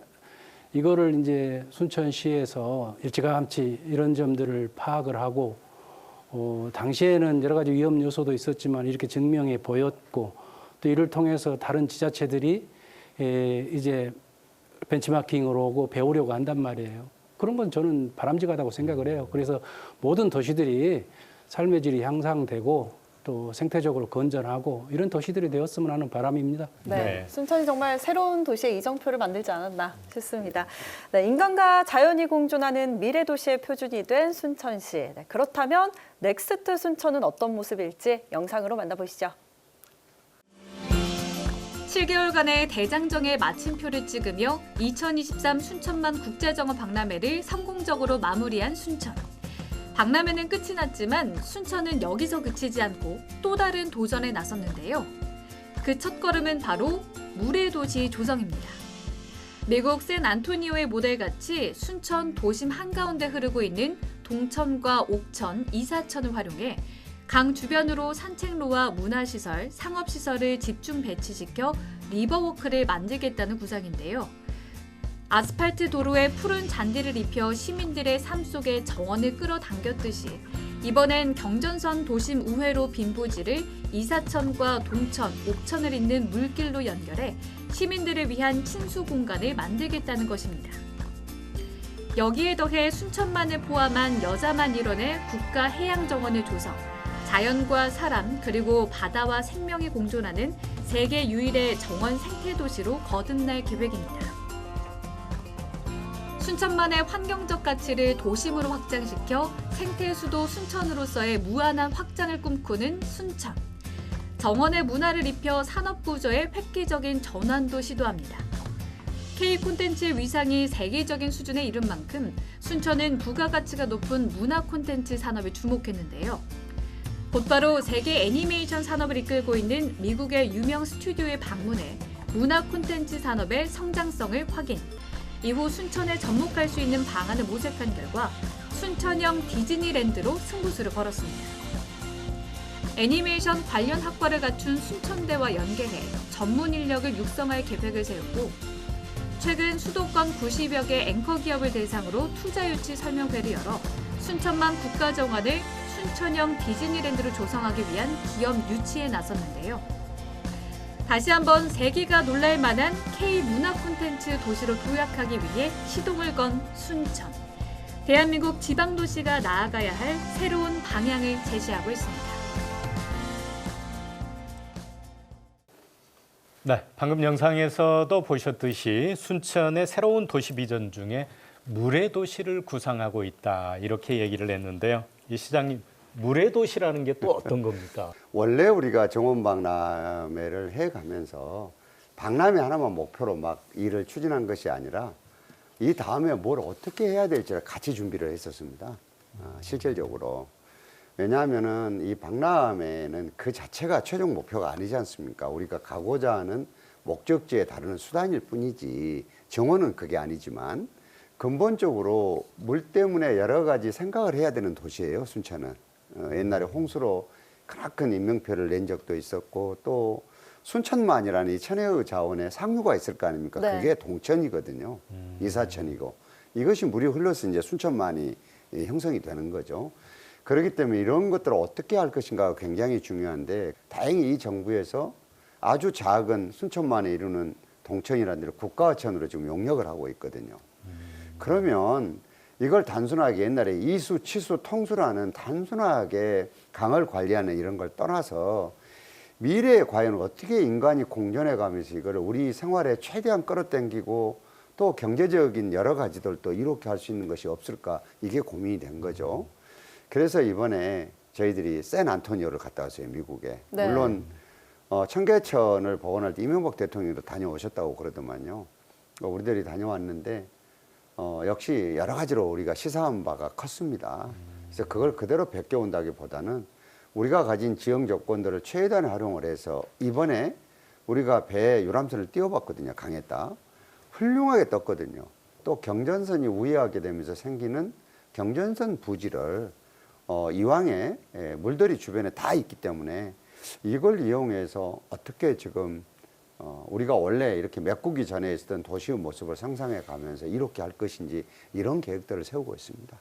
이거를 이제 순천시에서 일찌감치 이런 점들을 파악을 하고 당시에는 여러 가지 위험 요소도 있었지만 이렇게 증명해 보였고 또 이를 통해서 다른 지자체들이 이제 벤치마킹으로 오고 배우려고 한단 말이에요. 그런 건 저는 바람직하다고 생각을 해요. 그래서 모든 도시들이 삶의 질이 향상되고 또 생태적으로 건전하고 이런 도시들이 되었으면 하는 바람입니다. 네, 순천이 정말 새로운 도시의 이정표를 만들지 않았나 싶습니다. 네, 인간과 자연이 공존하는 미래 도시의 표준이 된 순천시. 네, 그렇다면 넥스트 순천은 어떤 모습일지 영상으로 만나보시죠. 7개월간의 대장정의 마침표를 찍으며 2023 순천만 국제정원 박람회를 성공적으로 마무리한 순천. 박람회는 끝이 났지만 순천은 여기서 그치지 않고 또 다른 도전에 나섰는데요. 그 첫걸음은 바로 물의 도시 조성입니다. 미국 샌안토니오의 모델같이 순천 도심 한가운데 흐르고 있는 동천과 옥천, 이사천을 활용해 강 주변으로 산책로와 문화시설, 상업시설을 집중 배치시켜 리버워크를 만들겠다는 구상인데요. 아스팔트 도로에 푸른 잔디를 입혀 시민들의 삶 속에 정원을 끌어당겼듯이 이번엔 경전선 도심 우회로 빈 부지를 이사천과 동천, 옥천을 잇는 물길로 연결해 시민들을 위한 친수 공간을 만들겠다는 것입니다. 여기에 더해 순천만을 포함한 여자만 일원의 국가 해양정원을 조성, 자연과 사람 그리고 바다와 생명이 공존하는 세계 유일의 정원 생태도시로 거듭날 계획입니다. 순천만의 환경적 가치를 도심으로 확장시켜 생태 수도 순천으로서의 무한한 확장을 꿈꾸는 순천. 정원의 문화를 입혀 산업구조의 획기적인 전환도 시도합니다. K 콘텐츠의 위상이 세계적인 수준에 이른 만큼 순천은 부가가치가 높은 문화 콘텐츠 산업에 주목했는데요. 곧바로 세계 애니메이션 산업을 이끌고 있는 미국의 유명 스튜디오에 방문해 문화 콘텐츠 산업의 성장성을 확인, 이후 순천에 접목할 수 있는 방안을 모색한 결과 순천형 디즈니랜드로 승부수를 걸었습니다. 애니메이션 관련 학과를 갖춘 순천대와 연계해 전문 인력을 육성할 계획을 세웠고, 최근 수도권 90여 개 앵커 기업을 대상으로 투자 유치 설명회를 열어 순천만 국가정원을 순천형 디즈니랜드로 조성하기 위한 기업 유치에 나섰는데요. 다시 한번 세계가 놀랄 만한 K-문화 콘텐츠 도시로 도약하기 위해 시동을 건 순천. 대한민국 지방도시가 나아가야 할 새로운 방향을 제시하고 있습니다. 네, 방금 영상에서도 보셨듯이 순천의 새로운 도시 비전 중에 물의 도시를 구상하고 있다, 이렇게 얘기를 했는데요. 이 시장님, 물의 도시라는 게 또 어떤 겁니까? 원래 우리가 정원박람회를 해가면서 박람회 하나만 목표로 막 일을 추진한 것이 아니라 이 다음에 뭘 어떻게 해야 될지를 같이 준비를 했었습니다. 실질적으로. 왜냐하면은 이 박람회는 그 자체가 최종 목표가 아니지 않습니까? 우리가 가고자 하는 목적지에 다루는 수단일 뿐이지, 정원은 그게 아니지만 근본적으로 물 때문에 여러 가지 생각을 해야 되는 도시예요, 순천은. 옛날에 홍수로 크나큰 인명피해를 낸 적도 있었고, 또 순천만이라는 이 천혜의 자원에 상류가 있을 거 아닙니까? 네. 그게 동천이거든요. 이사천이고. 이것이 물이 흘러서 이제 순천만이 형성이 되는 거죠. 그렇기 때문에 이런 것들을 어떻게 할 것인가가 굉장히 중요한데, 다행히 이 정부에서 아주 작은 순천만에 이루는 동천이라는 데를 국가하천으로 지금 용역을 하고 있거든요. 그러면 이걸 단순하게 옛날에 이수, 치수, 통수라는 단순하게 강을 관리하는 이런 걸 떠나서 미래에 과연 어떻게 인간이 공존해 가면서 이걸 우리 생활에 최대한 끌어당기고 또 경제적인 여러 가지들도 이렇게 할 수 있는 것이 없을까, 이게 고민이 된 거죠. 그래서 이번에 저희들이 샌안토니오를 갔다 왔어요, 미국에. 네. 물론 청계천을 복원할 때 이명박 대통령도 다녀오셨다고 그러더만요. 우리들이 다녀왔는데 역시 여러 가지로 우리가 시사한 바가 컸습니다. 그래서 그걸 그대로 베껴온다기보다는 우리가 가진 지형 조건들을 최대한 활용을 해서 이번에 우리가 배에 유람선을 띄워봤거든요, 강에다. 훌륭하게 떴거든요. 또 경전선이 우회하게 되면서 생기는 경전선 부지를 이왕에 물들이 주변에 다 있기 때문에 이걸 이용해서 어떻게 지금 우리가 원래 이렇게 메꾸기 전에 있었던 도시의 모습을 상상해 가면서 이렇게 할 것인지, 이런 계획들을 세우고 있습니다.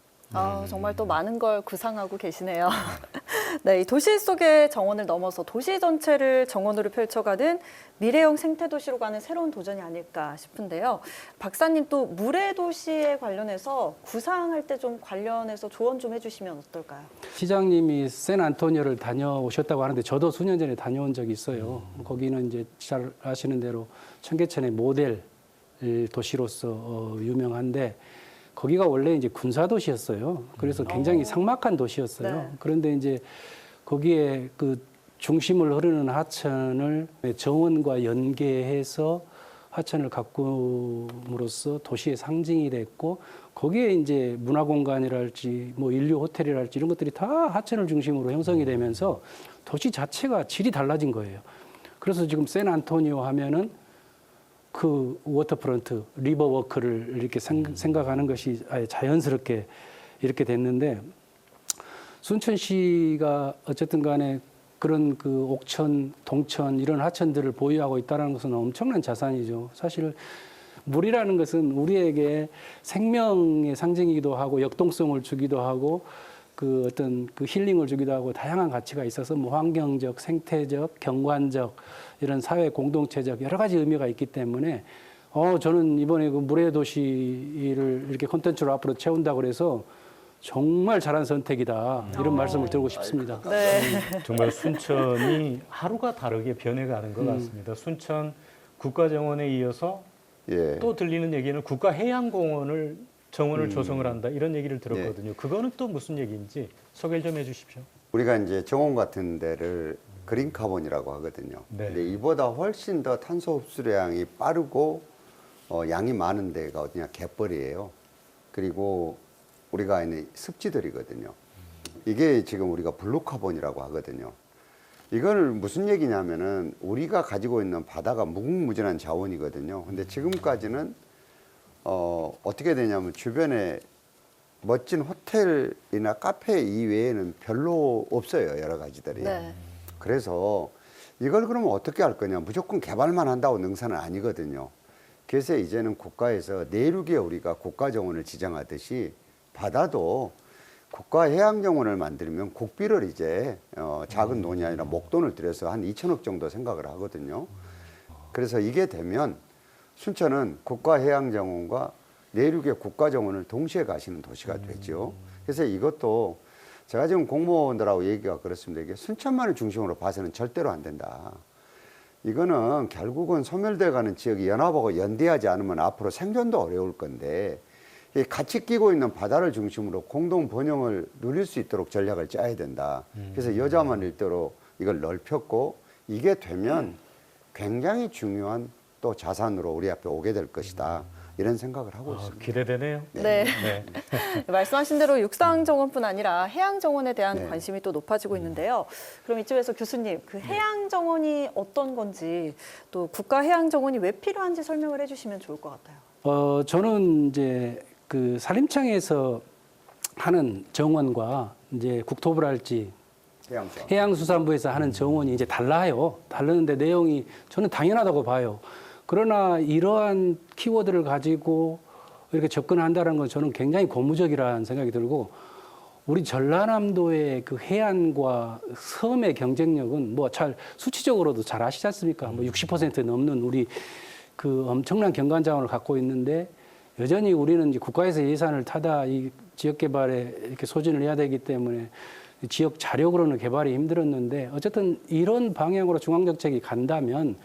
정말 또 많은 걸 구상하고 계시네요. 네, 이 도시 속의 정원을 넘어서 도시 전체를 정원으로 펼쳐가는 미래형 생태도시로 가는 새로운 도전이 아닐까 싶은데요. 박사님, 또 물의 도시에 관련해서 구상할 때 좀 관련해서 조언 좀 해주시면 어떨까요? 시장님이 샌안토니오를 다녀오셨다고 하는데 저도 수년 전에 다녀온 적이 있어요. 거기는 이제 잘 아시는 대로 청계천의 모델 도시로서 유명한데, 거기가 원래 이제 군사도시였어요. 그래서 굉장히 삭막한 도시였어요. 네. 그런데 이제 거기에 그 중심을 흐르는 하천을 정원과 연계해서 하천을 가꿈으로써 도시의 상징이 됐고, 거기에 이제 문화공간이랄지 뭐 인류 호텔이랄지 이런 것들이 다 하천을 중심으로 형성이 되면서 도시 자체가 질이 달라진 거예요. 그래서 지금 샌안토니오 하면은 그 워터프런트, 리버워크를 이렇게 생각하는 것이 아예 자연스럽게 이렇게 됐는데, 순천시가 어쨌든 간에 그런 그 옥천, 동천 이런 하천들을 보유하고 있다는 것은 엄청난 자산이죠. 사실 물이라는 것은 우리에게 생명의 상징이기도 하고 역동성을 주기도 하고 그 어떤 그 힐링을 주기도 하고 다양한 가치가 있어서 뭐 환경적, 생태적, 경관적 이런 사회 공동체적 여러 가지 의미가 있기 때문에 저는 이번에 그 물의 도시를 이렇게 콘텐츠로 앞으로 채운다고 그래서 정말 잘한 선택이다, 이런 말씀을 드리고 싶습니다. 네. 정말 순천이 하루가 다르게 변해가는 것 같습니다. 순천 국가정원에 이어서 또 들리는 얘기는 국가해양공원을 정원을 조성을 한다, 이런 얘기를 들었거든요. 그거는 또 무슨 얘기인지 소개를 좀 해주십시오. 우리가 이제 정원 같은 데를 그린 카본이라고 하거든요. 네. 근데 이보다 훨씬 더 탄소 흡수량이 빠르고 양이 많은 데가 어디냐, 갯벌이에요. 그리고 우리가 있는 습지들이거든요. 이게 지금 우리가 블루 카본이라고 하거든요. 이걸 무슨 얘기냐면은 우리가 가지고 있는 바다가 무궁무진한 자원이거든요. 근데 지금까지는 어떻게 되냐면 주변에 멋진 호텔이나 카페 이외에는 별로 없어요, 여러 가지들이. 네. 그래서 이걸 그러면 어떻게 할 거냐, 무조건 개발만 한다고 능사는 아니거든요. 그래서 이제는 국가에서 내륙에 우리가 국가정원을 지정하듯이 바다도 국가해양정원을 만들면 국비를 이제 작은 돈이 아니라 목돈을 들여서 한 2천억 정도 생각을 하거든요. 그래서 이게 되면 순천은 국가해양정원과 내륙의 국가정원을 동시에 가시는 도시가 되죠. 그래서 이것도 제가 지금 공무원들하고 얘기가 그렇습니다. 이게 순천만을 중심으로 봐서는 절대로 안 된다. 이거는 결국은 소멸돼가는 지역이 연합하고 연대하지 않으면 앞으로 생존도 어려울 건데, 같이 끼고 있는 바다를 중심으로 공동 번영을 누릴 수 있도록 전략을 짜야 된다. 그래서 여자만 일대로 이걸 넓혔고, 이게 되면 굉장히 중요한 또 자산으로 우리 앞에 오게 될 것이다. 이런 생각을 하고 있습니다. 기대되네요. 네. 네. 말씀하신 대로 육상정원뿐 아니라 해양정원에 대한 네. 관심이 또 높아지고 있는데요. 그럼 이쪽에서 교수님, 그 해양정원이 어떤 건지 또 국가해양정원이 왜 필요한지 설명을 해주시면 좋을 것 같아요. 저는 이제 그 산림청에서 하는 정원과 이제 국토부랄지 해양수산부에서 하는 정원이 이제 달라요. 다르는데 내용이 저는 당연하다고 봐요. 그러나 이러한 키워드를 가지고 이렇게 접근한다는 건 저는 굉장히 고무적이라는 생각이 들고, 우리 전라남도의 그 해안과 섬의 경쟁력은 뭐 잘 수치적으로도 잘 아시지 않습니까? 뭐 60% 넘는 우리 그 엄청난 경관 자원을 갖고 있는데, 여전히 우리는 이제 국가에서 예산을 타다 이 지역 개발에 이렇게 소진을 해야 되기 때문에 지역 자력으로는 개발이 힘들었는데, 어쨌든 이런 방향으로 중앙정책이 간다면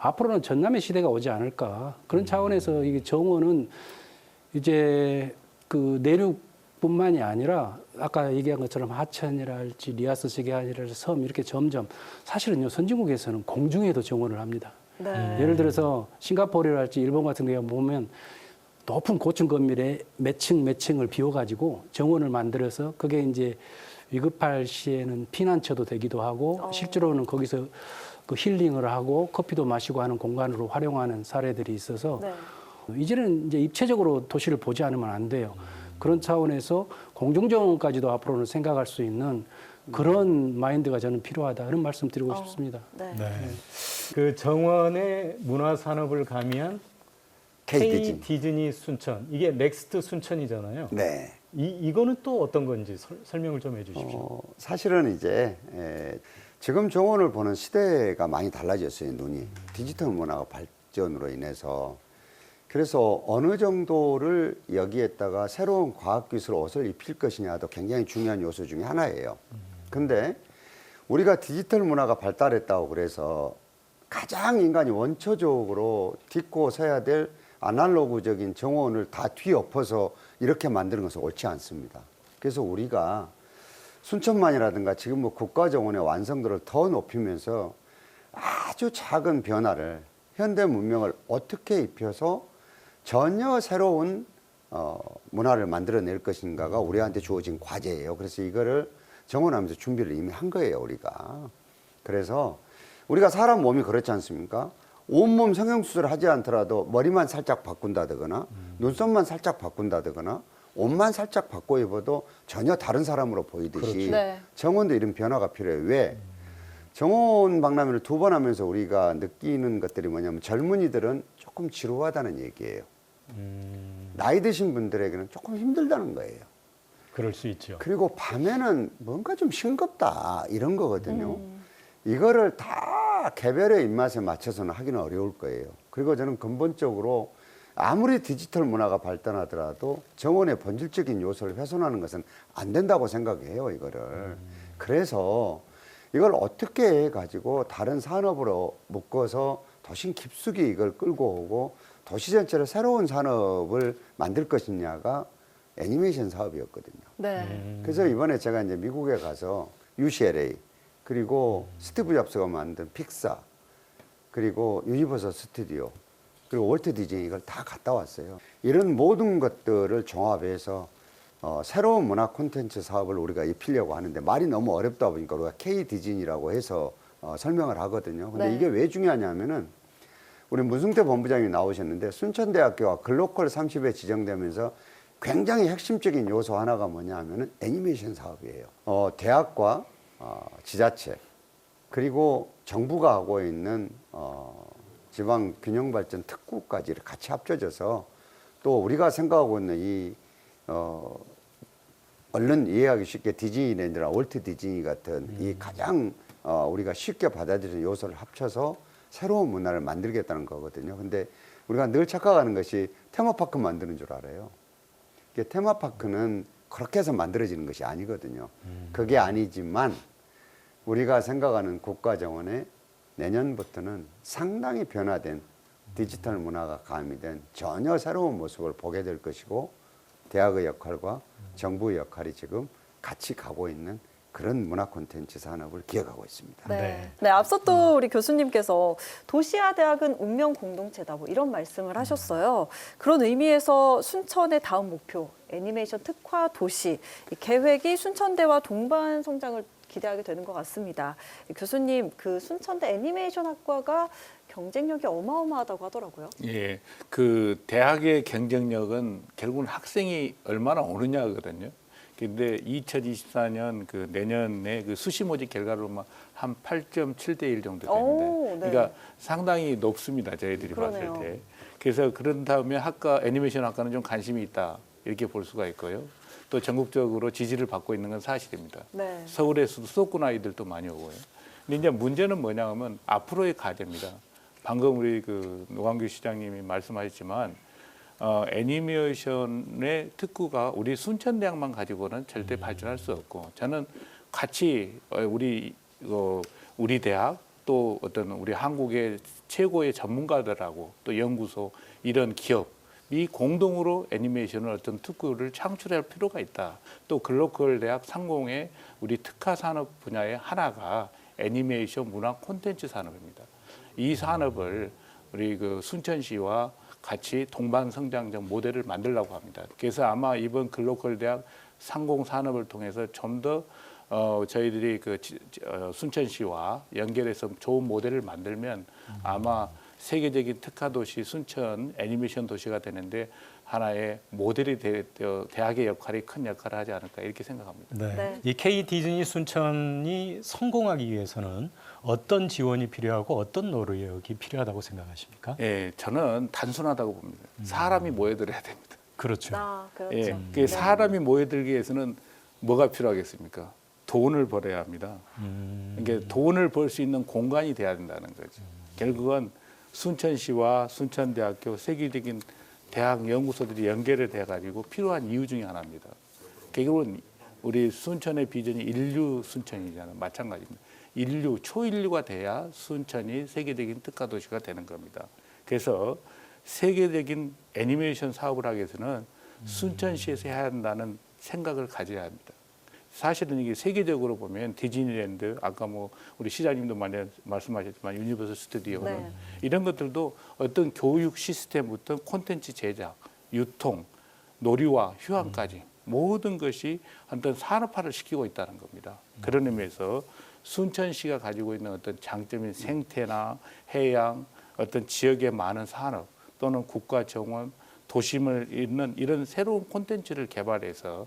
앞으로는 전남의 시대가 오지 않을까. 그런 차원에서 이게 정원은 이제 그 내륙뿐만이 아니라 아까 얘기한 것처럼 하천이랄지 리아스식이 아니라 섬 이렇게 점점, 사실은요 선진국에서는 공중에도 정원을 합니다. 네. 예를 들어서 싱가포르랄지 일본 같은 데 보면 높은 고층 건물에 몇 층을 비워가지고 정원을 만들어서 그게 이제 위급할 시에는 피난처도 되기도 하고 실제로는 거기서 그 힐링을 하고 커피도 마시고 하는 공간으로 활용하는 사례들이 있어서 네. 이제는 이제 입체적으로 도시를 보지 않으면 안 돼요. 그런 차원에서 공중정원까지도 앞으로는 생각할 수 있는 그런 마인드가 저는 필요하다. 이런 말씀 드리고 싶습니다. 네. 네. 그 정원의 문화산업을 가미한 K 디즈니 순천, 이게 넥스트 순천이잖아요. 네. 이거는 또 어떤 건지 설명을 좀 해주십시오. 사실은 이제 지금 정원을 보는 시대가 많이 달라졌어요, 눈이. 디지털 문화가 발전으로 인해서. 그래서 어느 정도를 여기에다가 새로운 과학기술 옷을 입힐 것이냐도 굉장히 중요한 요소 중에 하나예요. 근데 우리가 디지털 문화가 발달했다고 그래서 가장 인간이 원초적으로 딛고 서야 될 아날로그적인 정원을 다 뒤엎어서 이렇게 만드는 것은 옳지 않습니다. 그래서 우리가 순천만이라든가 지금 뭐 국가정원의 완성도를 더 높이면서 아주 작은 변화를, 현대 문명을 어떻게 입혀서 전혀 새로운 문화를 만들어낼 것인가가 우리한테 주어진 과제예요. 그래서 이거를 정원하면서 준비를 이미 한 거예요, 우리가. 그래서 우리가 사람 몸이 그렇지 않습니까? 온몸 성형수술을 하지 않더라도 머리만 살짝 바꾼다거나 눈썹만 살짝 바꾼다거나 옷만 살짝 바꿔 입어도 전혀 다른 사람으로 보이듯이 그렇죠. 네. 정원도 이런 변화가 필요해요. 왜? 정원 박람회를 2번 하면서 우리가 느끼는 것들이 뭐냐면 젊은이들은 조금 지루하다는 얘기예요. 나이 드신 분들에게는 조금 힘들다는 거예요. 그럴 수 있죠. 그리고 밤에는 뭔가 좀 싱겁다 이런 거거든요. 이거를 다 개별의 입맛에 맞춰서는 하기는 어려울 거예요. 그리고 저는 근본적으로 아무리 디지털 문화가 발전하더라도 정원의 본질적인 요소를 훼손하는 것은 안 된다고 생각해요, 이거를. 그래서 이걸 어떻게 해가지고 다른 산업으로 묶어서 도심 깊숙이 이걸 끌고 오고 도시 전체를 새로운 산업을 만들 것이냐가 애니메이션 사업이었거든요. 네. 그래서 이번에 제가 이제 미국에 가서 UCLA 그리고 스티브 잡스가 만든 픽사, 그리고 유니버설 스튜디오, 그리고 월트 디즈니 이걸 다 갔다 왔어요. 이런 모든 것들을 종합해서 새로운 문화 콘텐츠 사업을 우리가 입히려고 하는데 말이 너무 어렵다 보니까 우리가 K 디즈니라고 해서 설명을 하거든요. 근데 네. 이게 왜 중요하냐면은 우리 문승태 본부장이 나오셨는데 순천대학교가 글로컬 30에 지정되면서 굉장히 핵심적인 요소 하나가 뭐냐 하면은 애니메이션 사업이에요. 대학과 지자체 그리고 정부가 하고 있는 지방 균형발전 특구까지 같이 합쳐져서 또 우리가 생각하고 있는 이 얼른 이해하기 쉽게 디즈니랜드나 월트 디즈니 같은 이 가장 우리가 쉽게 받아들이는 요소를 합쳐서 새로운 문화를 만들겠다는 거거든요. 근데 우리가 늘 착각하는 것이 테마파크 만드는 줄 알아요. 이게 테마파크는 그렇게 해서 만들어지는 것이 아니거든요. 그게 아니지만 우리가 생각하는 국가정원에 내년부터는 상당히 변화된 디지털 문화가 가미된 전혀 새로운 모습을 보게 될 것이고 대학의 역할과 정부의 역할이 지금 같이 가고 있는 그런 문화 콘텐츠 산업을 기억하고 있습니다. 네. 네, 앞서 또 우리 교수님께서 도시와 대학은 운명 공동체다 뭐 이런 말씀을 하셨어요. 그런 의미에서 순천의 다음 목표 애니메이션 특화 도시 이 계획이 순천대와 동반 성장을 기대하게 되는 것 같습니다. 교수님, 그 순천대 애니메이션 학과가 경쟁력이 어마어마하다고 하더라고요. 예, 그 대학의 경쟁력은 결국은 학생이 얼마나 오느냐거든요. 근데 2024년 그 내년에 그 수시 모집 결과로만 한 8.7대 1 정도 되는데, 네. 그러니까 상당히 높습니다. 저희들이 그러네요. 봤을 때. 그래서 그런 다음에 학과 애니메이션 학과는 좀 관심이 있다 이렇게 볼 수가 있고요. 또 전국적으로 지지를 받고 있는 건 사실입니다. 네. 서울에서도 수도권 아이들도 많이 오고요. 근데 이제 문제는 뭐냐면 앞으로의 과제입니다. 방금 우리 그 노광규 시장님이 말씀하셨지만 애니메이션의 특구가 우리 순천대학만 가지고는 절대 발전할 수 없고, 저는 같이 우리 대학 또 어떤 우리 한국의 최고의 전문가들하고 또 연구소 이런 기업이 공동으로 애니메이션을 어떤 특구를 창출할 필요가 있다. 또 글로컬 대학 상공의 우리 특화 산업 분야의 하나가 애니메이션 문화 콘텐츠 산업입니다. 이 산업을 우리 그 순천시와 같이 동반 성장적 모델을 만들려고 합니다. 그래서 아마 이번 글로컬 대학 상공 산업을 통해서 좀 더 저희들이 그 순천시와 연결해서 좋은 모델을 만들면 아마 세계적인 특화 도시 순천 애니메이션 도시가 되는데 하나의 모델이 대학의 역할이 큰 역할을 하지 않을까 이렇게 생각합니다. 네. 네. 이 K 디즈니 순천이 성공하기 위해서는 어떤 지원이 필요하고 어떤 노력이 필요하다고 생각하십니까? 예, 저는 단순하다고 봅니다. 사람이 모여들어야 됩니다. 그렇죠. 그렇죠. 예, 그 사람이 모여들기 위해서는 뭐가 필요하겠습니까? 돈을 벌어야 합니다. 그러니까 돈을 벌 수 있는 공간이 돼야 된다는 거죠. 결국은 순천시와 순천대학교 세계적인 대학 연구소들이 연결이 돼가지고 필요한 이유 중에 하나입니다. 결국은 우리 순천의 비전이 인류 순천이잖아요. 마찬가지입니다. 초인류가 돼야 순천이 세계적인 특화 도시가 되는 겁니다. 그래서 세계적인 애니메이션 사업을 하기 위해서는 순천시에서 해야 한다는 생각을 가져야 합니다. 사실은 이게 세계적으로 보면 디즈니랜드, 아까 뭐 우리 시장님도 많이 말씀하셨지만 유니버설 스튜디오는 네. 이런 것들도 어떤 교육 시스템부터 콘텐츠 제작, 유통, 놀이와 휴양까지 모든 것이 어떤 산업화를 시키고 있다는 겁니다. 그런 의미에서 순천시가 가지고 있는 어떤 장점인 생태나 해양, 어떤 지역의 많은 산업 또는 국가 정원, 도심을 잇는 이런 새로운 콘텐츠를 개발해서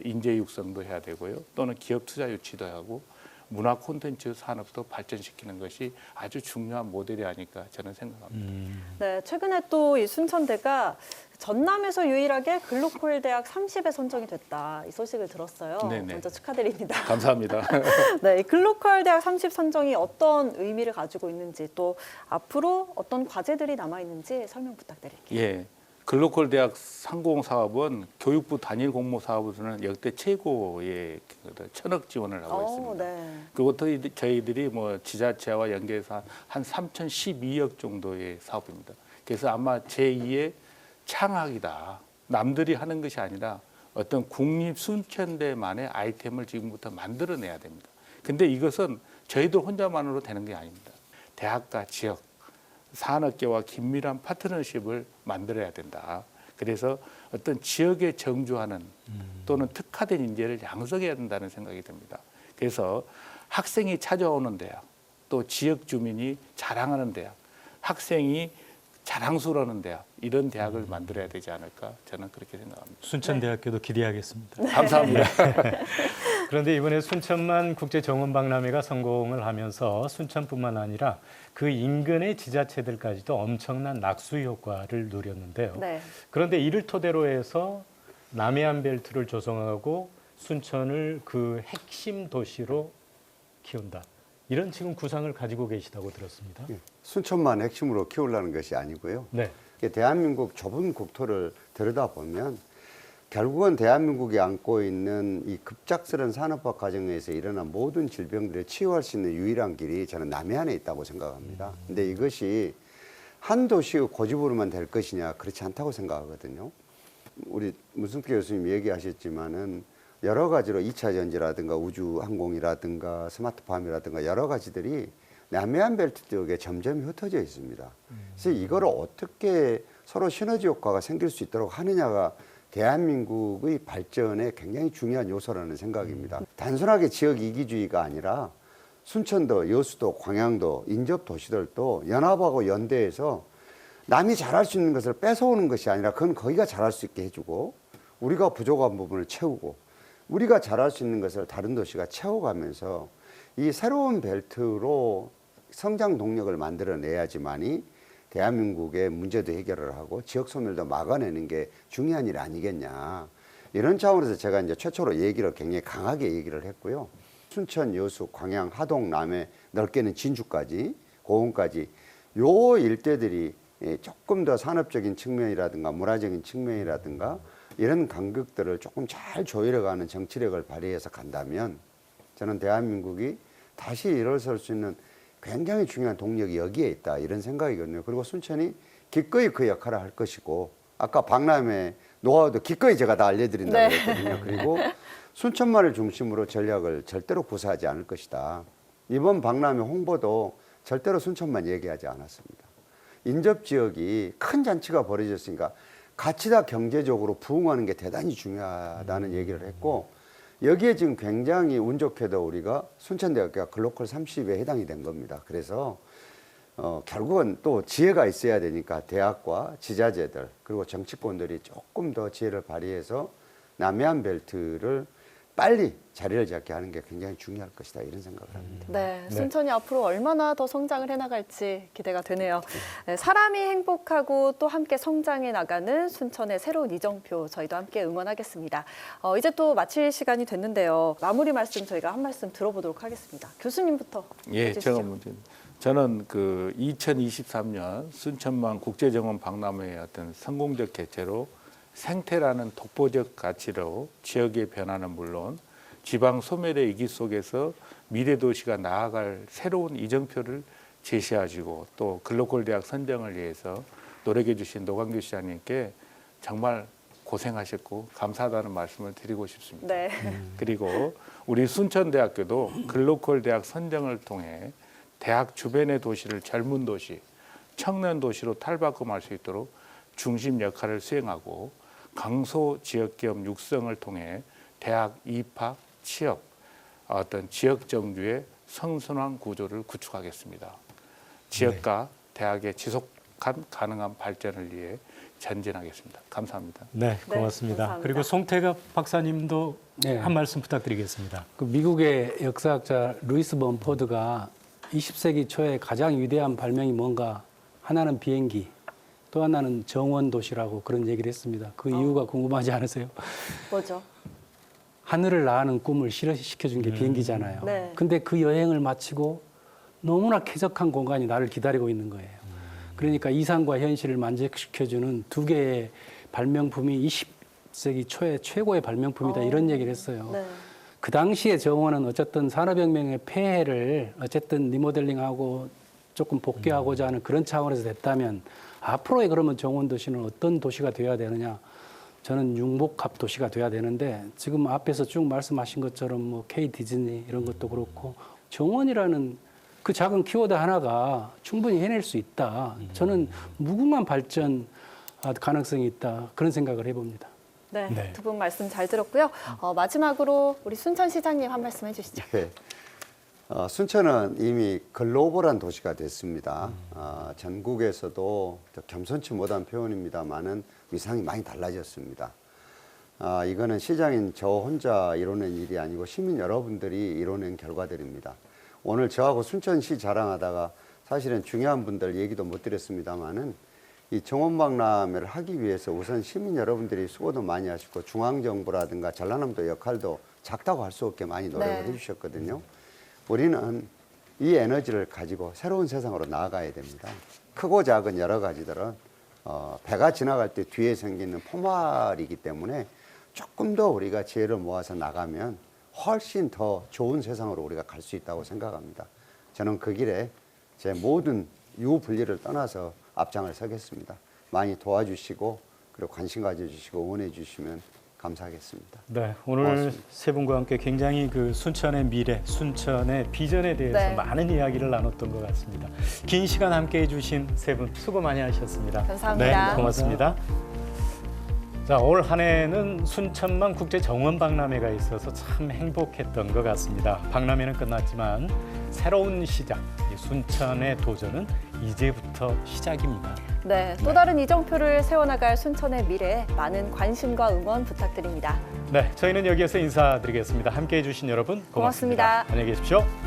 인재 육성도 해야 되고요. 또는 기업 투자 유치도 하고 문화 콘텐츠 산업도 발전시키는 것이 아주 중요한 모델이 아닐까 저는 생각합니다. 네, 최근에 또 이 순천대가 전남에서 유일하게 글로컬 대학 30에 선정이 됐다. 이 소식을 들었어요. 네네. 먼저 축하드립니다. 감사합니다. 네, 이 글로컬 대학 30 선정이 어떤 의미를 가지고 있는지 또 앞으로 어떤 과제들이 남아 있는지 설명 부탁드릴게요. 예. 글로컬 대학 상공 사업은 교육부 단일 공모 사업으로는 역대 최고의 1,000억 지원을 하고 있습니다. 네. 그리고 또 저희들이 뭐 지자체와 연계해서 한 3,012억 정도의 사업입니다. 그래서 아마 제2의 창학이다. 남들이 하는 것이 아니라 어떤 국립 순천대만의 아이템을 지금부터 만들어내야 됩니다. 근데 이것은 저희들 혼자만으로 되는 게 아닙니다. 대학과 지역, 산업계와 긴밀한 파트너십을 만들어야 된다. 그래서 어떤 지역에 정주하는 또는 특화된 인재를 양성해야 된다는 생각이 듭니다. 그래서 학생이 찾아오는 대학, 또 지역 주민이 자랑하는 대학, 학생이 자랑스러워하는 대학, 이런 대학을 만들어야 되지 않을까 저는 그렇게 생각합니다. 순천대학교도 기대하겠습니다. 감사합니다. 그런데 이번에 순천만 국제정원박람회가 성공을 하면서 순천뿐만 아니라 그 인근의 지자체들까지도 엄청난 낙수 효과를 누렸는데요. 네. 그런데 이를 토대로 해서 남해안 벨트를 조성하고 순천을 그 핵심 도시로 키운다. 이런 지금 구상을 가지고 계시다고 들었습니다. 순천만 핵심으로 키우려는 것이 아니고요. 네. 대한민국 좁은 국토를 들여다보면 결국은 대한민국이 안고 있는 이 급작스러운 산업화 과정에서 일어난 모든 질병들을 치유할 수 있는 유일한 길이 저는 남해안에 있다고 생각합니다. 근데 이것이 한 도시의 고집으로만 될 것이냐, 그렇지 않다고 생각하거든요. 우리 문승필 교수님 얘기하셨지만은 여러 가지로 2차 전지라든가 우주 항공이라든가 스마트팜이라든가 여러 가지들이 남해안 벨트 쪽에 점점 흩어져 있습니다. 그래서 이거를 어떻게 서로 시너지 효과가 생길 수 있도록 하느냐가 대한민국의 발전에 굉장히 중요한 요소라는 생각입니다. 단순하게 지역 이기주의가 아니라 순천도, 여수도, 광양도, 인접 도시들도 연합하고 연대해서 남이 잘할 수 있는 것을 뺏어오는 것이 아니라 그건 거기가 잘할 수 있게 해주고 우리가 부족한 부분을 채우고 우리가 잘할 수 있는 것을 다른 도시가 채워가면서 이 새로운 벨트로 성장 동력을 만들어내야지만이 대한민국의 문제도 해결을 하고 지역 소멸도 막아내는 게 중요한 일 아니겠냐. 이런 차원에서 제가 이제 최초로 얘기를 굉장히 강하게 얘기를 했고요. 순천, 여수, 광양, 하동, 남해, 넓게는 진주까지, 고흥까지 요 일대들이 조금 더 산업적인 측면이라든가 문화적인 측면이라든가 이런 간극들을 조금 잘 조율해가는 정치력을 발휘해서 간다면 저는 대한민국이 다시 일어설 수 있는 굉장히 중요한 동력이 여기에 있다 이런 생각이거든요. 그리고 순천이 기꺼이 그 역할을 할 것이고 아까 박람회 노하우도 기꺼이 제가 다 알려드린다고 했거든요. 그리고 순천만을 중심으로 전략을 절대로 구사하지 않을 것이다. 이번 박람회 홍보도 절대로 순천만 얘기하지 않았습니다. 인접 지역이 큰 잔치가 벌어졌으니까 같이 다 경제적으로 부흥하는 게 대단히 중요하다는 얘기를 했고 여기에 지금 굉장히 운 좋게도 우리가 순천대학교가 글로컬 30에 해당이 된 겁니다. 그래서 결국은 또 지혜가 있어야 되니까 대학과 지자체들 그리고 정치권들이 조금 더 지혜를 발휘해서 남해안 벨트를 빨리 자리를 잡게 하는 게 굉장히 중요할 것이다 이런 생각을 합니다. 네, 순천이 앞으로 얼마나 더 성장을 해나갈지 기대가 되네요. 네, 사람이 행복하고 또 함께 성장해 나가는 순천의 새로운 이정표 저희도 함께 응원하겠습니다. 이제 또 마칠 시간이 됐는데요. 마무리 말씀 저희가 한 말씀 들어보도록 하겠습니다. 교수님부터 해주시죠. 저는 그 2023년 순천만 국제정원 박람회의 어떤 성공적 개최로 생태라는 독보적 가치로 지역의 변화는 물론 지방 소멸의 위기 속에서 미래 도시가 나아갈 새로운 이정표를 제시하시고 또 글로컬 대학 선정을 위해서 노력해 주신 노광규 시장님께 정말 고생하셨고 감사하다는 말씀을 드리고 싶습니다. 네. 그리고 우리 순천대학교도 글로컬 대학 선정을 통해 대학 주변의 도시를 젊은 도시, 청년 도시로 탈바꿈할 수 있도록 중심 역할을 수행하고 강소 지역기업 육성을 통해 대학 입학, 취업, 어떤 지역 정주의 선순환 구조를 구축하겠습니다. 지역과 대학의 지속한 가능한 발전을 위해 전진하겠습니다. 감사합니다. 네, 고맙습니다. 감사합니다. 그리고 송태갑 박사님도 한 말씀 부탁드리겠습니다. 그 미국의 역사학자 루이스 범포드가 20세기 초에 가장 위대한 발명이 뭔가 하나는 비행기, 또 하나는 정원 도시라고 그런 얘기를 했습니다. 그 이유가 궁금하지 않으세요? 뭐죠? 하늘을 나는 꿈을 실현시켜준 게 비행기잖아요. 네. 근데 그 여행을 마치고 너무나 쾌적한 공간이 나를 기다리고 있는 거예요. 그러니까 이상과 현실을 만족시켜주는 두 개의 발명품이 20세기 초에 최고의 발명품이다 이런 얘기를 했어요. 네. 그 당시에 정원은 어쨌든 산업혁명의 폐해를 어쨌든 리모델링하고 조금 복귀하고자 하는 그런 차원에서 됐다면 앞으로의 그러면 정원 도시는 어떤 도시가 되어야 되느냐? 저는 융복합 도시가 돼야 되는데 지금 앞에서 쭉 말씀하신 것처럼 뭐 K 디즈니 이런 것도 그렇고 정원이라는 그 작은 키워드 하나가 충분히 해낼 수 있다. 저는 무궁한 발전 가능성이 있다. 그런 생각을 해봅니다. 네, 네. 두 분 말씀 잘 들었고요. 마지막으로 우리 순천시장님 한 말씀 해주시죠. 네. 순천은 이미 글로벌한 도시가 됐습니다. 전국에서도 겸손치 못한 표현입니다만은 위상이 많이 달라졌습니다. 이거는 시장인 저 혼자 이뤄낸 일이 아니고 시민 여러분들이 이뤄낸 결과들입니다. 오늘 저하고 순천시 자랑하다가 사실은 중요한 분들 얘기도 못 드렸습니다만은 이 정원박람회를 하기 위해서 우선 시민 여러분들이 수고도 많이 하시고 중앙정부라든가 전라남도 역할도 작다고 할 수 없게 많이 노력을 네. 해주셨거든요. 우리는 이 에너지를 가지고 새로운 세상으로 나아가야 됩니다. 크고 작은 여러 가지들은 배가 지나갈 때 뒤에 생기는 포말이기 때문에 조금 더 우리가 지혜를 모아서 나가면 훨씬 더 좋은 세상으로 우리가 갈 수 있다고 생각합니다. 저는 그 길에 제 모든 유불리를 떠나서 앞장을 서겠습니다. 많이 도와주시고 그리고 관심 가져주시고 응원해 주시면 감사하겠습니다. 네, 오늘 고맙습니다. 세 분과 함께 굉장히 그 순천의 미래, 순천의 비전에 대해서 네. 많은 이야기를 나눴던 것 같습니다. 긴 시간 함께해 주신 세 분 수고 많이 하셨습니다. 감사합니다. 네, 고맙습니다. 자, 올 한 해는 순천만 국제 정원 박람회가 있어서 참 행복했던 것 같습니다. 박람회는 끝났지만 새로운 시작, 이 순천의 도전은 이제부터 시작입니다. 네, 또 다른 이정표를 세워나갈 순천의 미래에 많은 관심과 응원 부탁드립니다. 네, 저희는 여기에서 인사드리겠습니다. 함께해 주신 여러분 고맙습니다. 고맙습니다. 안녕히 계십시오.